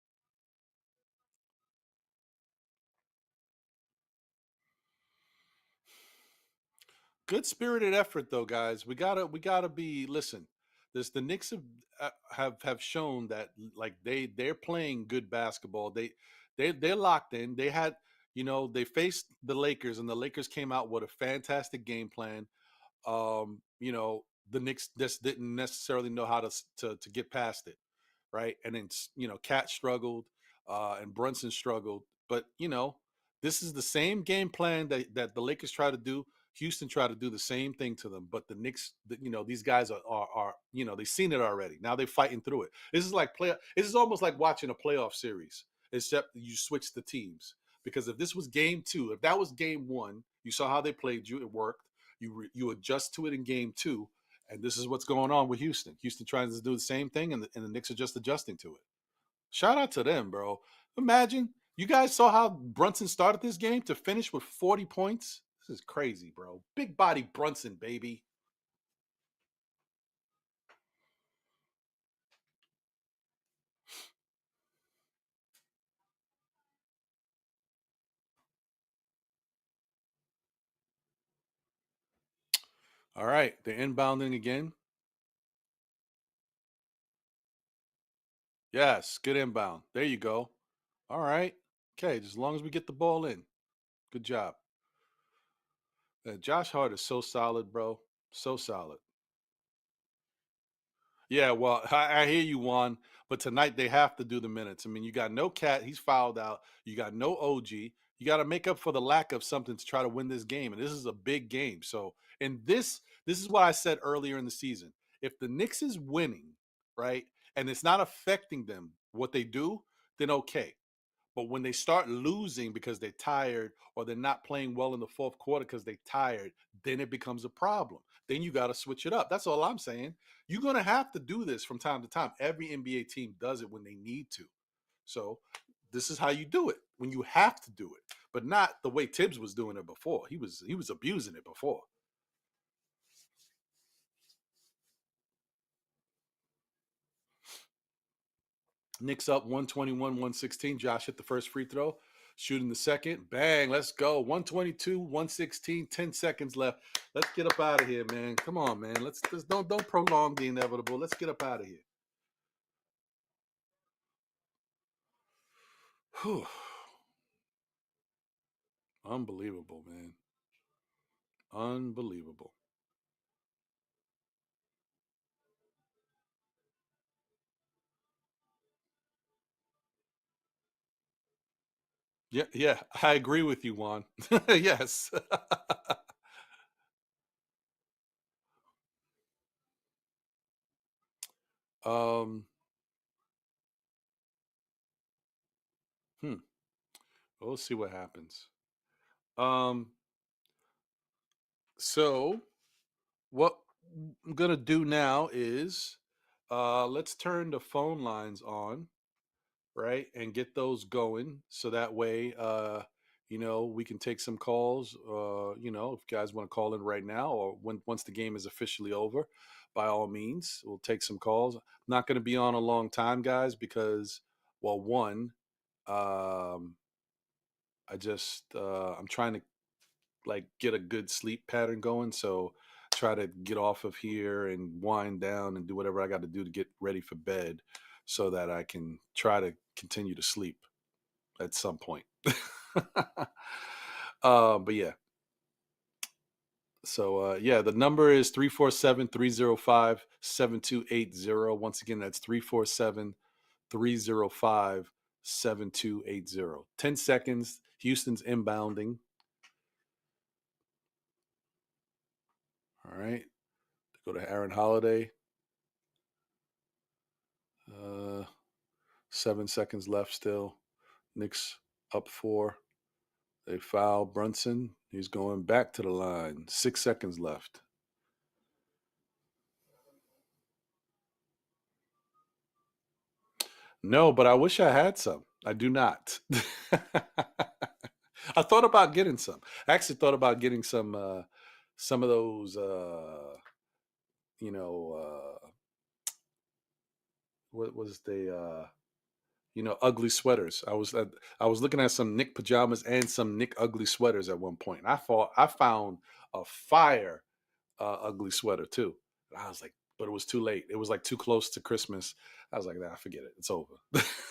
Good spirited effort though, guys. We gotta be. Listen, the Knicks have shown that like they're playing good basketball. They're locked in. They had they faced the Lakers and the Lakers came out with a fantastic game plan. the Knicks just didn't necessarily know how to get past it, right? And then Cat struggled, and Brunson struggled, but this is the same game plan that the Lakers try to do. Houston tried to do the same thing to them, but the Knicks, these guys are they've seen it already. Now they're fighting through it. This is like This is almost like watching a playoff series, except you switch the teams. Because if this was game 2, if that was game 1, you saw how they played you. It worked. You adjust to it in game 2, and this is what's going on with Houston. Houston trying to do the same thing, and the Knicks are just adjusting to it. Shout out to them, bro. Imagine you guys saw how Brunson started this game to finish with 40 points. This is crazy, bro. Big body Brunson, baby. All right, they're inbounding again. Yes, good inbound. There you go. All right. Okay, as long as we get the ball in. Good job. Josh Hart is so solid, bro. So solid. Yeah, well, I hear you, Juan, but tonight they have to do the minutes. I mean, you got no Cat, he's fouled out. You got no OG. You got to make up for the lack of something to try to win this game, and this is a big game. So, and this is what I said earlier in the season. If the Knicks is winning, right, and it's not affecting them what they do, then okay. But when they start losing because they're tired or they're not playing well in the fourth quarter because they're tired, then it becomes a problem. Then you got to switch it up. That's all I'm saying. You're going to have to do this from time to time. Every NBA team does it when they need to. So this is how you do it when you have to do it, but not the way Tibbs was doing it before. He was abusing it before. Knicks up 121-116. Josh hit the first free throw. Shooting the second. Bang. Let's go. 122, 116, 10 seconds left. Let's get up out of here, man. Come on, man. Let's don't prolong the inevitable. Let's get up out of here. Whew. Unbelievable, man. Unbelievable. Yeah, yeah. I agree with you, Juan. Yes. um hmm. We'll see what happens. Um so what I'm gonna do now is let's turn the phone lines on, right, and get those going, so that way we can take some calls. If you guys want to call in right now or once the game is officially over, by all means, we'll take some calls. I'm not going to be on a long time, guys, because, well, one, um, I'm trying to like get a good sleep pattern going. So try to get off of here and wind down and do whatever I got to do to get ready for bed so that I can try to continue to sleep at some point. But yeah. So yeah, the number is 347-305-7280. Once again, that's 347-305-7280. 10 seconds. Houston's inbounding. All right. Go to Aaron Holiday. 7 seconds left still. Knicks up 4. They foul Brunson. He's going back to the line. 6 seconds left. No, but I wish I had some. I do not. I thought about getting some. I actually thought about getting some of those what was the ugly sweaters. I was looking at some Nick pajamas and some Nick ugly sweaters at one point. And I found a fire ugly sweater too. And I was like, but it was too late. It was like too close to Christmas. I was like, nah, forget it. It's over.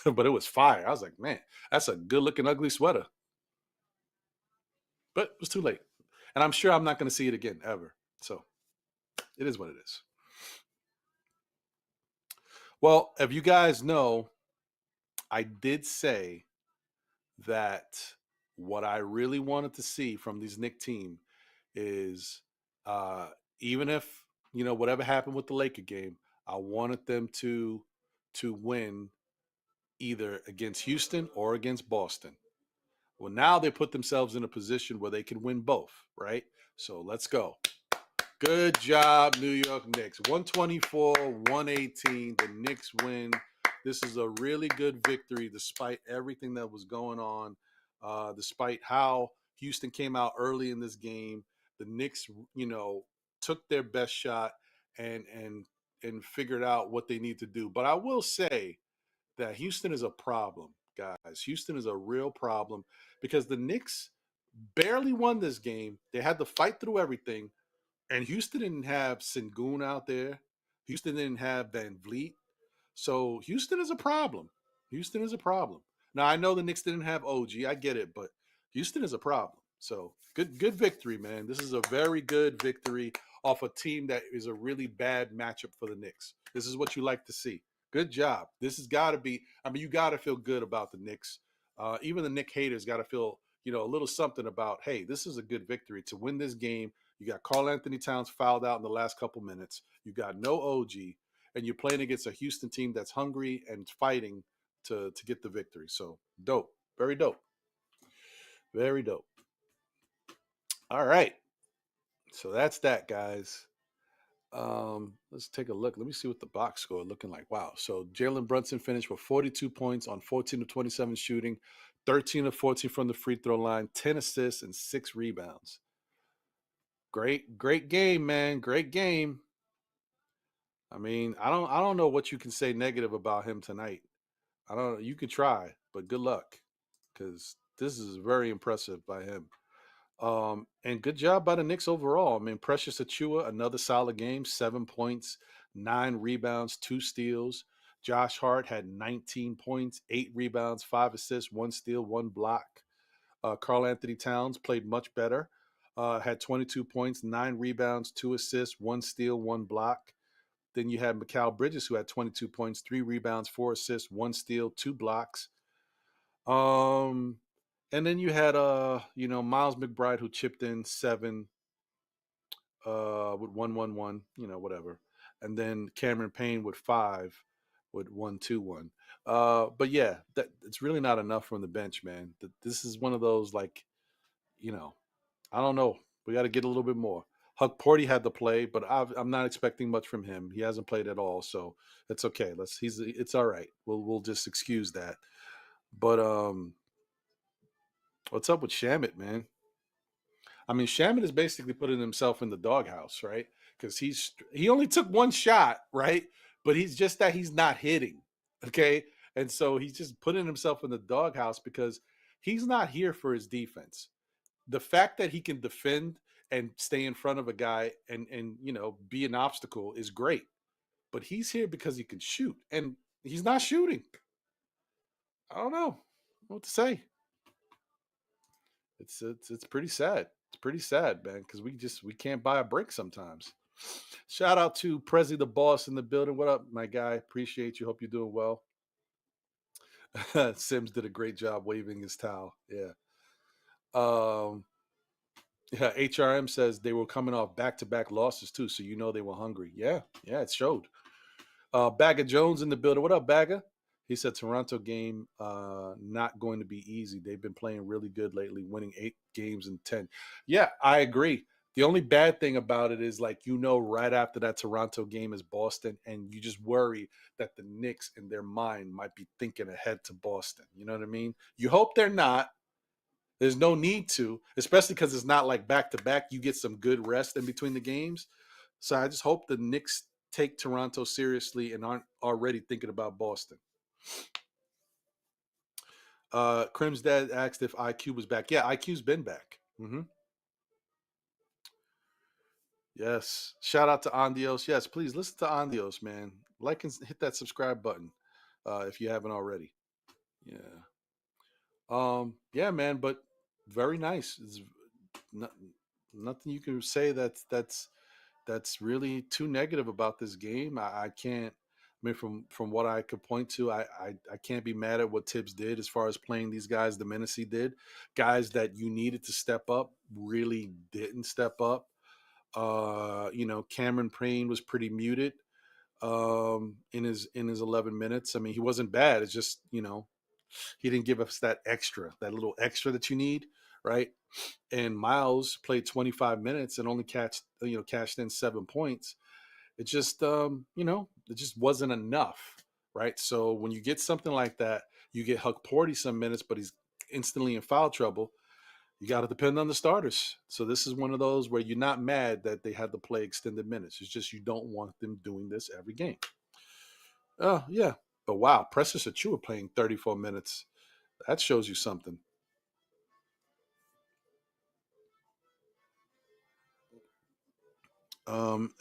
But it was fire. I was like, man, that's a good looking ugly sweater. But it was too late. And I'm sure I'm not going to see it again ever. So it is what it is. Well, if you guys know, I did say that what I really wanted to see from these Knicks team is uh, even if whatever happened with the Laker game, I wanted them to win either against Houston or against Boston. Well, now they put themselves in a position where they can win both, right? So let's go. Good job, New York Knicks. 124, 118. The Knicks win. This is a really good victory despite everything that was going on, despite how Houston came out early in this game. The Knicks, took their best shot and figured out what they need to do. But I will say that Houston is a problem, guys. Houston is a real problem because the Knicks barely won this game. They had to fight through everything. And Houston didn't have Sengun out there. Houston didn't have Van Vliet. So Houston is a problem. Houston is a problem. Now I know the Knicks didn't have OG. I get it, but Houston is a problem. So good victory, man. This is a very good victory off a team that is a really bad matchup for the Knicks. This is what you like to see. Good job. This has got to be. I mean, you got to feel good about the Knicks. Even the Knick haters got to feel, a little something about. Hey, this is a good victory to win this game. You got Karl Anthony Towns fouled out in the last couple minutes. You got no OG, and you're playing against a Houston team that's hungry and fighting to get the victory. So dope, very dope, very dope. All right, so that's that, guys. Let's take a look. Let me see what the box score looking like. Wow. So Jalen Brunson finished with 42 points on 14 of 27 shooting, 13 of 14 from the free throw line, 10 assists, and 6 rebounds. Great game, man. Great game. I mean, I don't know what you can say negative about him tonight. I don't. You could try, but good luck, because this is very impressive by him. And good job by the Knicks overall. I mean, Precious Achua, another solid game, 7 points, 9 rebounds, 2 steals. Josh Hart had 19 points, 8 rebounds, 5 assists, 1 steal, 1 block. Karl Anthony Towns played much better. Had 22 points, 9 rebounds, 2 assists, 1 steal, 1 block. Then you had Mikal Bridges, who had 22 points, 3 rebounds, 4 assists, 1 steal, 2 blocks. Um, and then you had Miles McBride, who chipped in 7 with 1-1-1, whatever. And then Cameron Payne with 5 with 1-2-1. But yeah, it's really not enough from the bench, man. This is one of those, like, I don't know. We got to get a little bit more. Huck Porty had to play, but I'm not expecting much from him. He hasn't played at all, so it's okay. It's all right. We'll just excuse that. But what's up with Shamit, man? I mean, Shamit is basically putting himself in the doghouse, right? Because he only took 1 shot, right? But he's not hitting, okay? And so he's just putting himself in the doghouse because he's not here for his defense. The fact that he can defend and stay in front of a guy and be an obstacle is great, but he's here because he can shoot, and he's not shooting. I don't know what to say. It's pretty sad. It's pretty sad, man, because we can't buy a break sometimes. Shout out to Prezi the boss in the building. What up, my guy? Appreciate you. Hope you're doing well. Sims did a great job waving his towel. Yeah. Um, yeah, HRM says they were coming off back-to-back losses too, so they were hungry. Yeah, it showed. Bagger Jones in the building. What up, Bagger? He said Toronto game not going to be easy. They've been playing really good lately, winning 8 games in 10. Yeah, I agree. The only bad thing about it is, like, right after that Toronto game is Boston, and you just worry that the Knicks in their mind might be thinking ahead to Boston. You know what I mean? You hope they're not. There's no need to, especially because it's not like back to back. You get some good rest in between the games. So I just hope the Knicks take Toronto seriously and aren't already thinking about Boston. Crim's dad asked if IQ was back. Yeah, IQ's been back. Mm-hmm. Yes. Shout out to Andios. Yes, please listen to Andios, man. Like and hit that subscribe button if you haven't already. Yeah. Yeah, man, but very nice. It's not, nothing you can say that's really too negative about this game. I can't mean, from what I could point to, I can't be mad at what Tibbs did as far as playing these guys the minutes he did. Guys that you needed to step up really didn't step up. Cameron Payne was pretty muted in his 11 minutes. I mean, he wasn't bad. It's just he didn't give us that little extra that you need, right? And Miles played 25 minutes and only cashed in 7 points. It just it just wasn't enough, right? So when you get something like that, you get Huck Porty some minutes, but he's instantly in foul trouble. You got to depend on the starters. So this is one of those where you're not mad that they had to play extended minutes. It's just you don't want them doing this every game. Oh yeah, but wow, Precious Achua playing 34 minutes. That shows you something.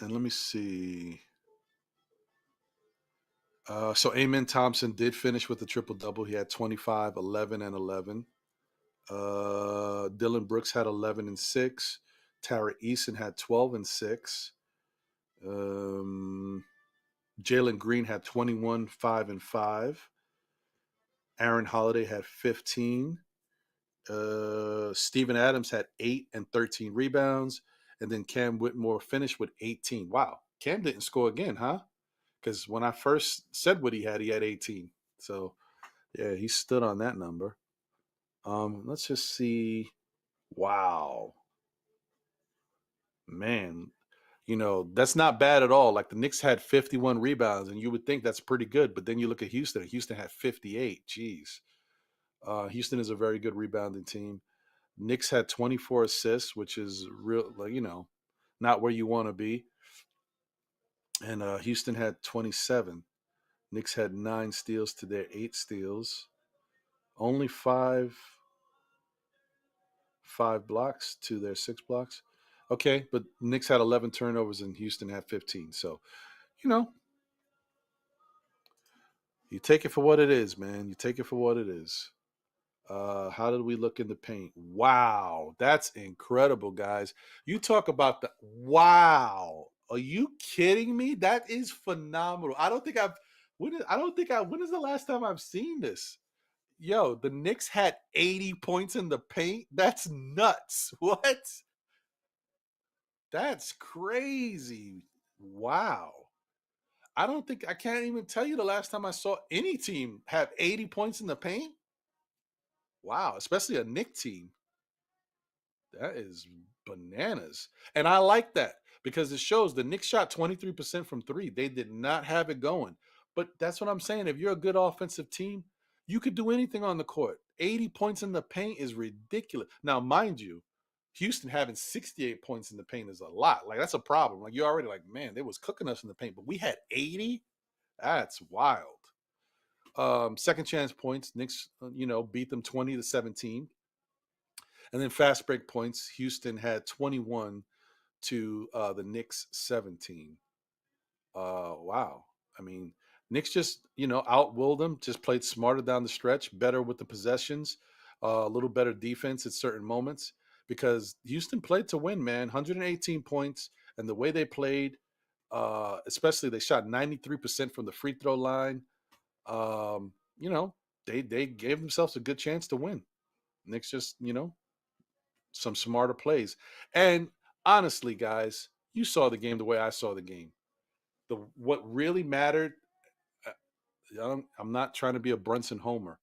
And let me see. So Amen Thompson did finish with a triple double. He had 25, 11, and 11. Dylan Brooks had 11 and 6. Tara Eason had 12 and 6. Jalen Green had 21, 5 and 5. Aaron Holiday had 15. Steven Adams had 8 and 13 rebounds. And then Cam Whitmore finished with 18. Wow. Cam didn't score again, huh? Because when I first said what he had 18. So, yeah, he stood on that number. Let's just see. Wow. Man, that's not bad at all. Like the Knicks had 51 rebounds, and you would think that's pretty good. But then you look at Houston. Houston had 58. Jeez. Houston is a very good rebounding team. Knicks had 24 assists, which is real, not where you want to be. And Houston had 27. Knicks had 9 steals to their 8 steals. Only five blocks to their 6 blocks. Okay, but Knicks had 11 turnovers and Houston had 15. So, you take it for what it is, man. You take it for what it is. How did we look in the paint? Wow, that's incredible, guys. You talk about the wow. Are you kidding me? That is phenomenal. I don't think I've when is the last time I've seen this? Yo, the Knicks had 80 points in the paint. That's nuts. What? That's crazy. Wow. I can't even tell you the last time I saw any team have 80 points in the paint. Wow, especially a Knicks team. That is bananas. And I like that because it shows the Knicks shot 23% from 3. They did not have it going. But that's what I'm saying. If you're a good offensive team, you could do anything on the court. 80 points in the paint is ridiculous. Now, mind you, Houston having 68 points in the paint is a lot. Like, that's a problem. Like, you're already like, man, they was cooking us in the paint. But we had 80? That's wild. Second chance points, Knicks, beat them 20-17. And then fast break points, Houston had 21 to the Knicks 17. Wow. I mean, Knicks just, outwilled them, just played smarter down the stretch, better with the possessions, a little better defense at certain moments because Houston played to win, man. 118 points. And the way they played, especially they shot 93% from the free throw line. They gave themselves a good chance to win. Knicks just, some smarter plays. And honestly, guys, you saw the game the way I saw the game. What really mattered, I'm not trying to be a Brunson homer,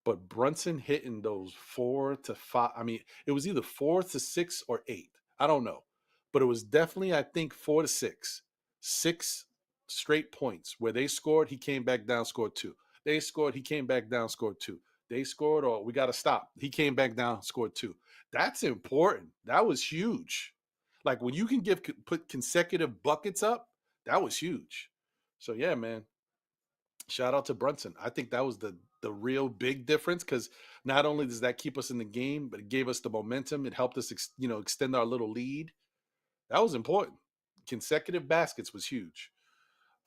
but Brunson hitting those 4 to 5. I mean, it was either 4 to 6 or 8. I don't know. But it was definitely, I think, 4 to 6. 6 straight points where they scored, he came back down, scored 2. They scored, he came back down, scored 2. They scored, or we got to stop. He came back down, scored 2. That's important. That was huge. Like when you can put consecutive buckets up, that was huge. So yeah, man. Shout out to Brunson. I think that was the real big difference because not only does that keep us in the game, but it gave us the momentum. It helped us, extend our little lead. That was important. Consecutive baskets was huge.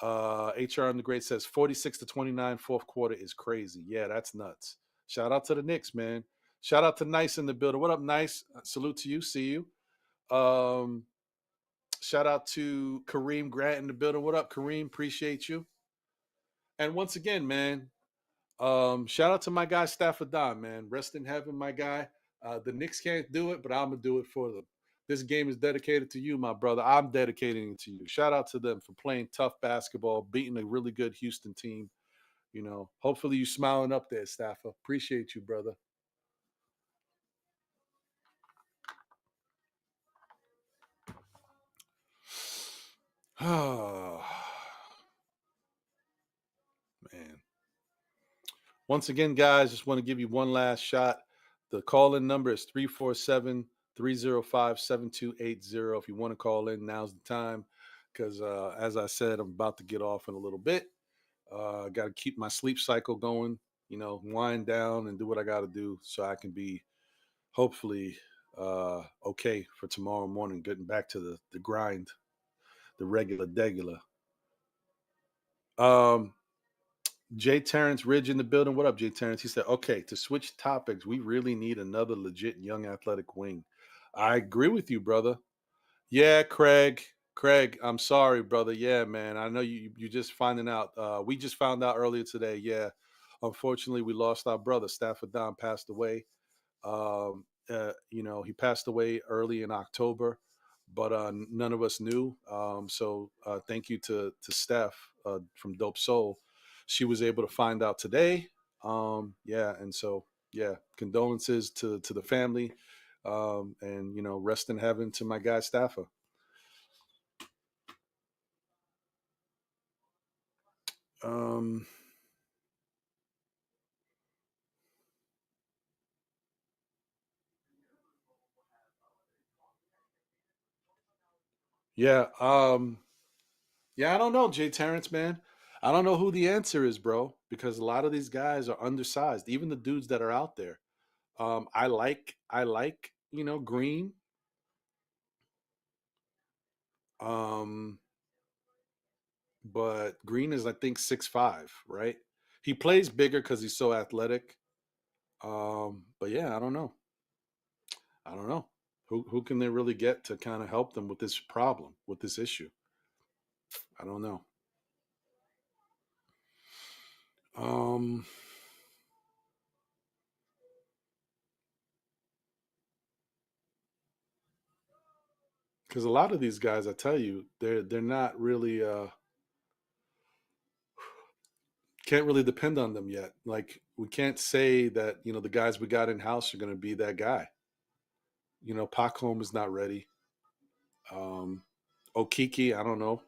HR on the Great says 46-29 fourth quarter is crazy. Yeah, that's nuts. Shout out to the Knicks, man. Shout out to Nice in the building. What up, Nice? Salute to you. See you. Shout out to Kareem Grant in the building. What up, Kareem? Appreciate you. And once again, man, shout out to my guy Stafford Don, man. Rest in heaven, my guy. The Knicks can't do it, but I'm gonna do it for them. This game is dedicated to you, my brother. I'm dedicating it to you. Shout out to them for playing tough basketball, beating a really good Houston team. Hopefully you smiling up there, Stafford. Appreciate you, brother. Oh, man. Once again, guys, just want to give you one last shot. The call-in number is 347-305-7280. If you want to call in, now's the time. Because as I said, I'm about to get off in a little bit. Got to keep my sleep cycle going, wind down and do what I got to do so I can be hopefully okay for tomorrow morning, getting back to the grind, the regular. Jay Terrence Ridge in the building. What up, Jay Terrence? He said, okay, to switch topics, we really need another legit young athletic wing. I agree with you, brother. Yeah, Craig. Craig, I'm sorry, brother. Yeah, man. I know you just finding out. We just found out earlier today. Yeah. Unfortunately, we lost our brother. Stafford Don passed away. He passed away early in October, but none of us knew. So thank you to Steph from Dope Soul. She was able to find out today. And so condolences to the family, and rest in heaven to my guy Staffer. Um, yeah. Yeah, I don't know, Jay Terrence, man. I don't know who the answer is, bro, because a lot of these guys are undersized, even the dudes that are out there. I like, Green. Um, but Green is, I think, 6'5", right? He plays bigger because he's so athletic. But yeah, I don't know. I don't know. Who can they really get to kind of help them with this problem, with this issue? I don't know. Um, because a lot of these guys, I tell you, they're not really can't really depend on them yet. Like we can't say that the guys we got in house are going to be that guy. Pac Home is not ready. Um, Okiki, I don't know.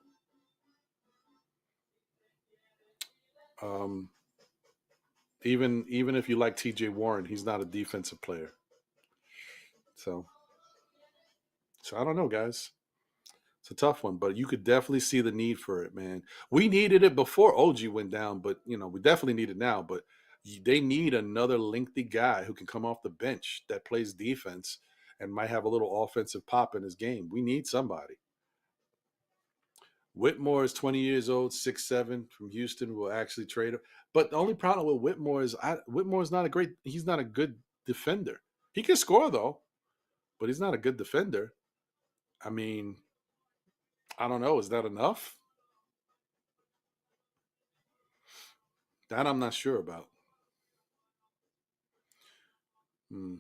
Um, even if you like T.J. Warren, he's not a defensive player. So I don't know, guys. It's a tough one, but you could definitely see the need for it, man. We needed it before OG went down, but we definitely need it now. But they need another lengthy guy who can come off the bench that plays defense and might have a little offensive pop in his game. We need somebody. Whitmore is 20 years old, 6'7", from Houston. Will actually trade him. But the only problem with Whitmore is Whitmore is not a great. He's not a good defender. He can score though, but he's not a good defender. I mean, I don't know. Is that enough? That I'm not sure about. Hmm.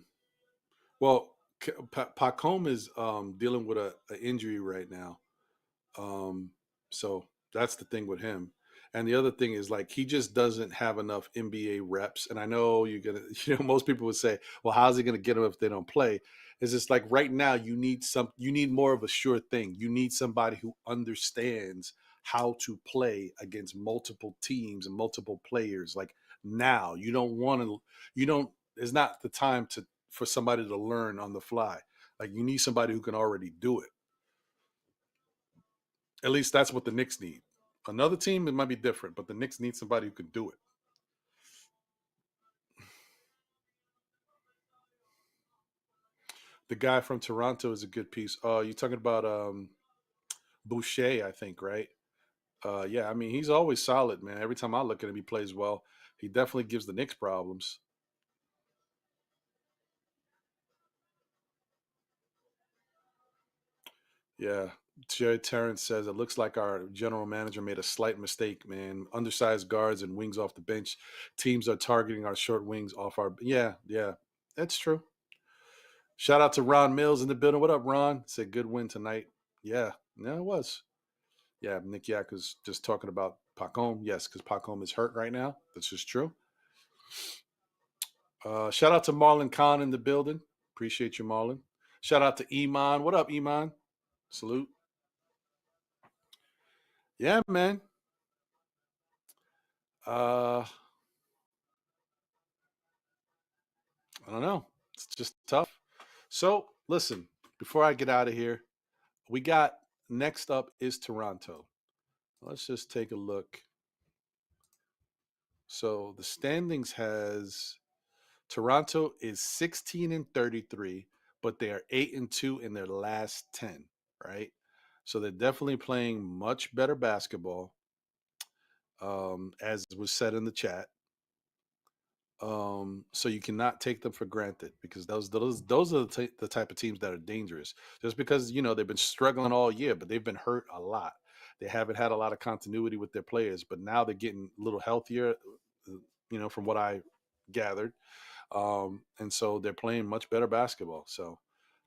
Well, Pacom is dealing with an injury right now. Um, so that's the thing with him. And the other thing is like he just doesn't have enough NBA reps. And I know you're gonna, most people would say, "Well, how's he gonna get them if they don't play?" It's just like right now you need more of a sure thing. You need somebody who understands how to play against multiple teams and multiple players. Like now, you don't want to, you don't. It's not the time to for somebody to learn on the fly. Like you need somebody who can already do it. At least that's what the Knicks need. Another team, it might be different, but the Knicks need somebody who can do it. The guy from Toronto is a good piece. You're talking about Boucher, I think, right? Yeah, I mean, he's always solid, man. Every time I look at him, he plays well. He definitely gives the Knicks problems. Yeah. Jerry Terrence says it looks like our general manager made a slight mistake, man. Undersized guards and wings off the bench. Teams are targeting our short wings off our. Yeah, yeah, that's true. Shout out to Ron Mills in the building. What up, Ron? Said good win tonight. Yeah, yeah, it was. Yeah, Nick Yak was just talking about Pacom. Yes, because Pacom is hurt right now. That's just true. Shout out to Marlon Khan in the building. Appreciate you, Marlon. Shout out to Iman. What up, Iman? Salute. Yeah, man. I don't know. It's just tough. So, listen, before I get out of here, we got next up is Toronto. Let's just take a look. So, the standings has Toronto is 16 and 33, but they are 8 and 2 in their last 10, right? So they're definitely playing much better basketball, as was said in the chat. So you cannot take them for granted because those are the type of teams that are dangerous. Just because they've been struggling all year, but they've been hurt a lot. They haven't had a lot of continuity with their players, but now they're getting a little healthier. From what I gathered, and so they're playing much better basketball. So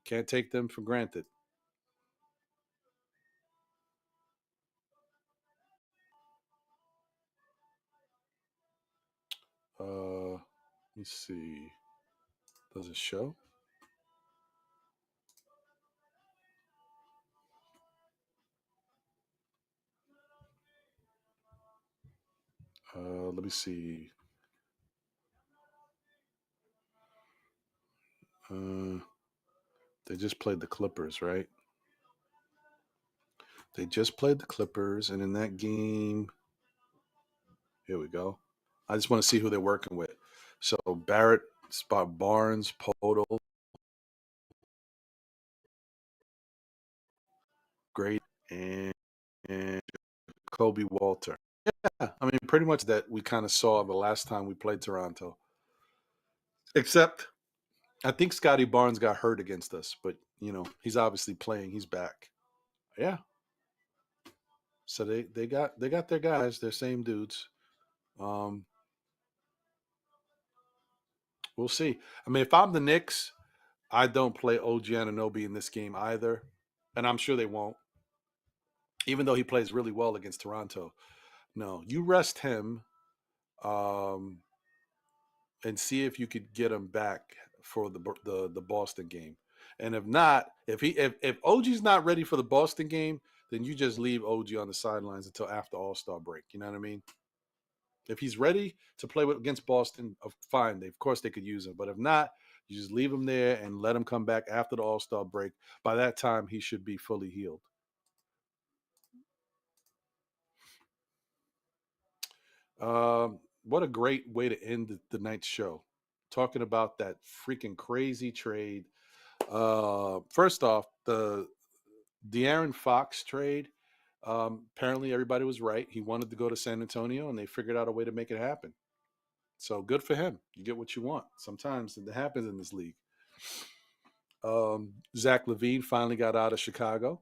can't take them for granted. Let me see. Does it show? Let me see. They just played the Clippers, right? They just played the Clippers, and in that game, here we go. I just want to see who they're working with. So Barrett, Spot Barnes, Podol, Great, and Kobe Walter. Yeah, I mean, pretty much that we kind of saw the last time we played Toronto. Except, I think Scotty Barnes got hurt against us, but he's obviously playing. He's back. Yeah. So they got their guys. They're same dudes. Um, we'll see. I mean, if I'm the Knicks, I don't play OG Anunoby in this game either, and I'm sure they won't. Even though he plays really well against Toronto, no, you rest him, um, and see if you could get him back for the Boston game. And if not, if OG's not ready for the Boston game, then you just leave OG on the sidelines until after All-Star break. You know what I mean? If he's ready to play against Boston, fine. Of course they could use him, but if not, you just leave him there and let him come back after the All-Star break. By that time, he should be fully healed. What a great way to end the night's show. Talking about that freaking crazy trade. First off, the De'Aaron Fox trade. Apparently, everybody was right. He wanted to go to San Antonio, and they figured out a way to make it happen. So good for him. You get what you want. Sometimes it happens in this league. Zach LaVine finally got out of Chicago.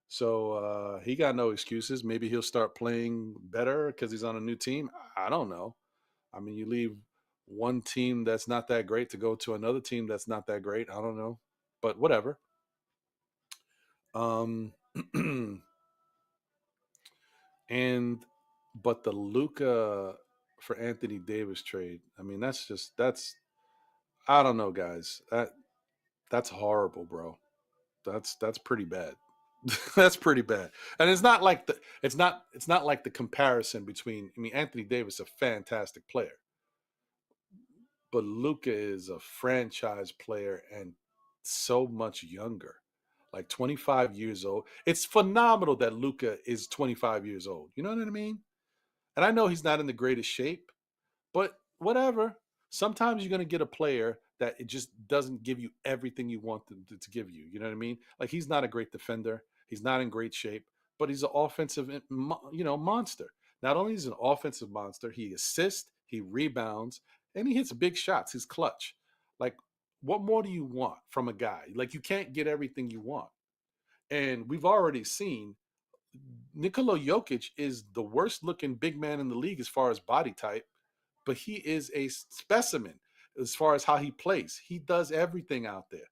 So he got no excuses. Maybe he'll start playing better because he's on a new team. I don't know. I mean, you leave one team that's not that great to go to another team that's not that great. I don't know. But whatever. Um, and but the Luca for Anthony Davis trade. I mean, that's I don't know, guys. That's horrible, bro. That's pretty bad. That's pretty bad. And it's not like the comparison between. I mean, Anthony Davis is a fantastic player, but Luca is a franchise player and so much younger. Like 25 years old. It's phenomenal that Luca is 25 years old. You know what I mean? And I know he's not in the greatest shape, but whatever. Sometimes you're going to get a player that it just doesn't give you everything you want them to give you. You know what I mean? Like he's not a great defender. He's not in great shape, but he's an offensive, monster. Not only is he an offensive monster, he assists, he rebounds, and he hits big shots. He's clutch. Like, what more do you want from a guy? Like, you can't get everything you want. And we've already seen Nikola Jokic is the worst looking big man in the league as far as body type, but he is a specimen as far as how he plays. He does everything out there.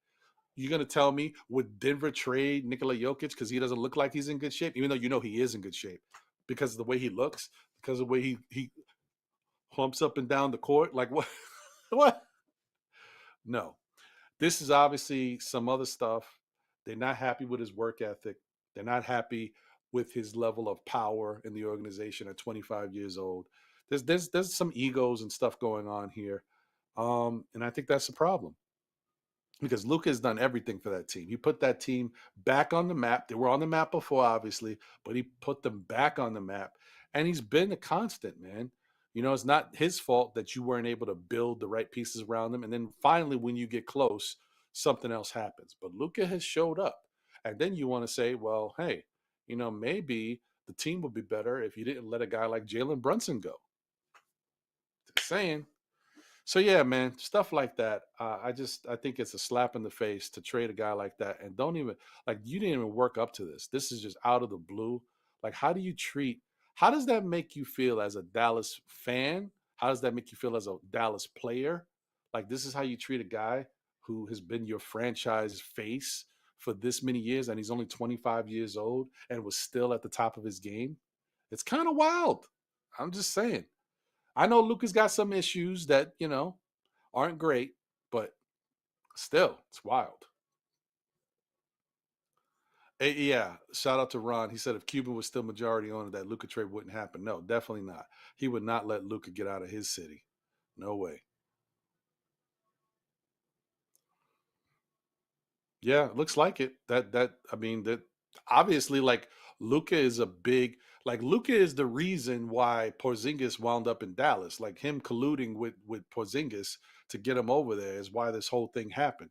You're going to tell me, would Denver trade Nikola Jokic because he doesn't look like he's in good shape, even though you know he is in good shape because of the way he looks, because of the way he humps up and down the court? Like, what? What? No. This is obviously some other stuff. They're not happy with his work ethic. They're not happy with his level of power in the organization at 25 years old. There's some egos and stuff going on here. And I think that's the problem. Because Luka has done everything for that team. He put that team back on the map. They were on the map before, obviously, but he put them back on the map. And he's been a constant, man. You know, it's not his fault that you weren't able to build the right pieces around them. And then finally, when you get close, something else happens. But Luka has showed up. And then you want to say, well, hey, you know, maybe the team would be better if you didn't let a guy like Jalen Brunson go. Just saying. So yeah, man, stuff like that. I think it's a slap in the face to trade a guy like that, and don't even like you didn't even work up to this. This is just out of the blue. Like, how does that make you feel as a Dallas fan? How does that make you feel as a Dallas player? Like, this is how you treat a guy who has been your franchise face for this many years, and he's only 25 years old and was still at the top of his game. It's kind of wild. I'm just saying. I know Luka's got some issues that, you know, aren't great, but still, it's wild. Hey, yeah, shout out to Ron. He said if Cuban was still majority owner, that Luka trade wouldn't happen. No, definitely not. He would not let Luka get out of his city. No way. Yeah, it looks like it. That obviously, like, Luka is Luka is the reason why Porzingis wound up in Dallas. Like, him colluding with Porzingis to get him over there is why this whole thing happened.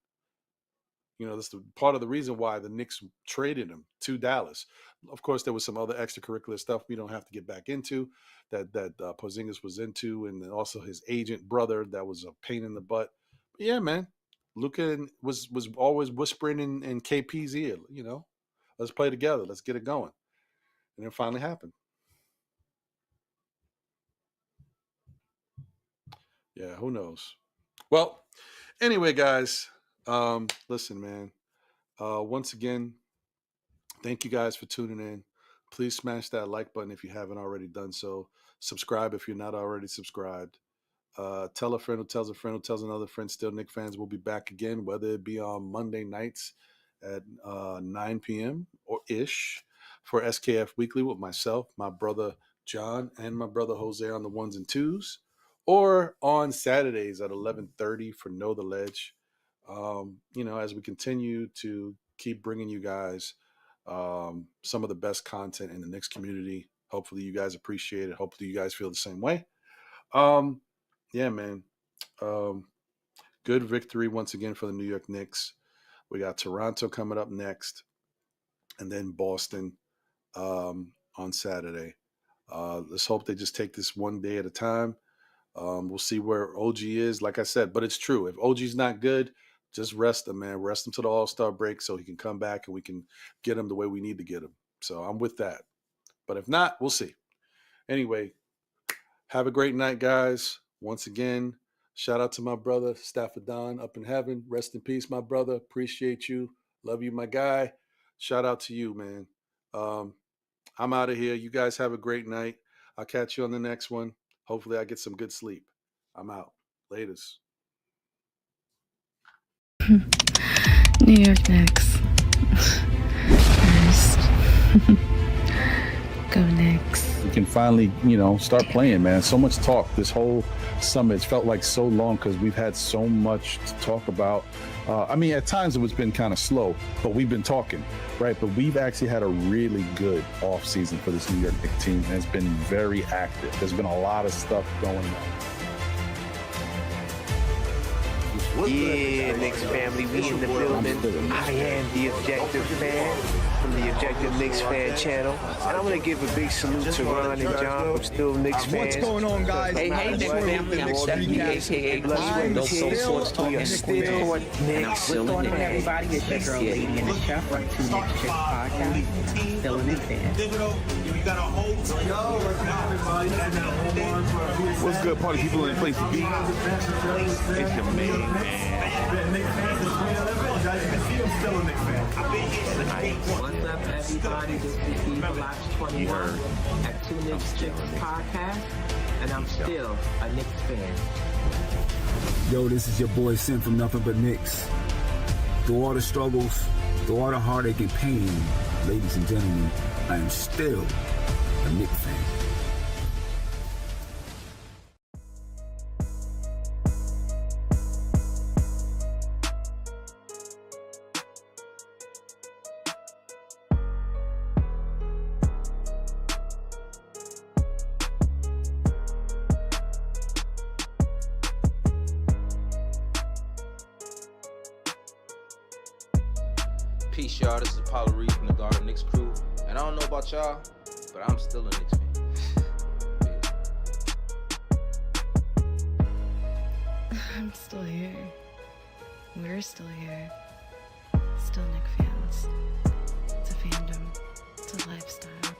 You know, that's the part of the reason why the Knicks traded him to Dallas. Of course, there was some other extracurricular stuff we don't have to get back into that Porzingis was into, and then also his agent brother that was a pain in the butt. But yeah, man, Luka was always whispering in KP's ear, you know, let's play together, let's get it going, and it finally happened. Yeah, who knows? Well, anyway, guys, listen, man. Once again, thank you guys for tuning in. Please smash that like button if you haven't already done so. Subscribe if you're not already subscribed. Tell a friend who tells a friend who tells another friend. Still Knicks fans will be back again, whether it be on Monday nights at 9 p.m. or ish for SKF Weekly with myself, my brother John, and my brother Jose on the ones and twos, or on Saturdays at 11:30 for Know the Ledge. You know, as we continue to keep bringing you guys some of the best content in the Knicks community. Hopefully you guys appreciate it. Hopefully you guys feel the same way. Yeah, man. Good victory once again for the New York Knicks. We got Toronto coming up next, and then Boston on Saturday. Let's hope they just take this one day at a time. We'll see where OG is, like I said, but it's true. If OG's not good, just rest him, man. Rest him to the All-Star break so he can come back and we can get him the way we need to get him. So I'm with that. But if not, we'll see. Anyway, have a great night, guys. Once again, shout out to my brother, Stafford Don, up in heaven. Rest in peace, my brother. Appreciate you. Love you, my guy. Shout out to you, man. I'm out of here. You guys have a great night. I'll catch you on the next one. Hopefully I get some good sleep. I'm out. Laters.
New York Knicks. First. Go Knicks.
We can finally, you know, start playing, man. So much talk this whole summer. It's felt like so long because we've had so much to talk about. I mean, at times it's been kind of slow, but we've been talking, right? But we've actually had a really good off season for this New York Knicks team, and it's been very active. There's been a lot of stuff going on.
Yeah, Knicks family, we in the building. I am the Objective Fan from the Objective Knicks Fan channel. And I'm going to give a big salute to Ron and John from Still Knicks Fans.
What's going on, guys?
Hey, Knicks family, I'm Stephanie, a.k.a. Blood Sweat, Sports Talk, and
Still Knicks.
What's going on, everybody? It's your girl, Lady and the Chef from Two Knicks Chicks Podcast. Still a Knicks fan.
What's good, party people in the place to be? It's your main man.
What's up, everybody? This is Steve Locks 21 at Two Knicks Chicks Podcast, and I'm still a Knicks fan.
Yo, this is your boy Sin from Nothing But Knicks. Through all the struggles, through all the heartache and pain, ladies and gentlemen, I am still a Knicks fan.
Peace, y'all. This is Apollo Reed from the Garden Knicks crew. And I don't know about y'all, but I'm still a Knicks fan.
I'm still here. We're still here. Still Knick fans. It's a fandom. It's a lifestyle.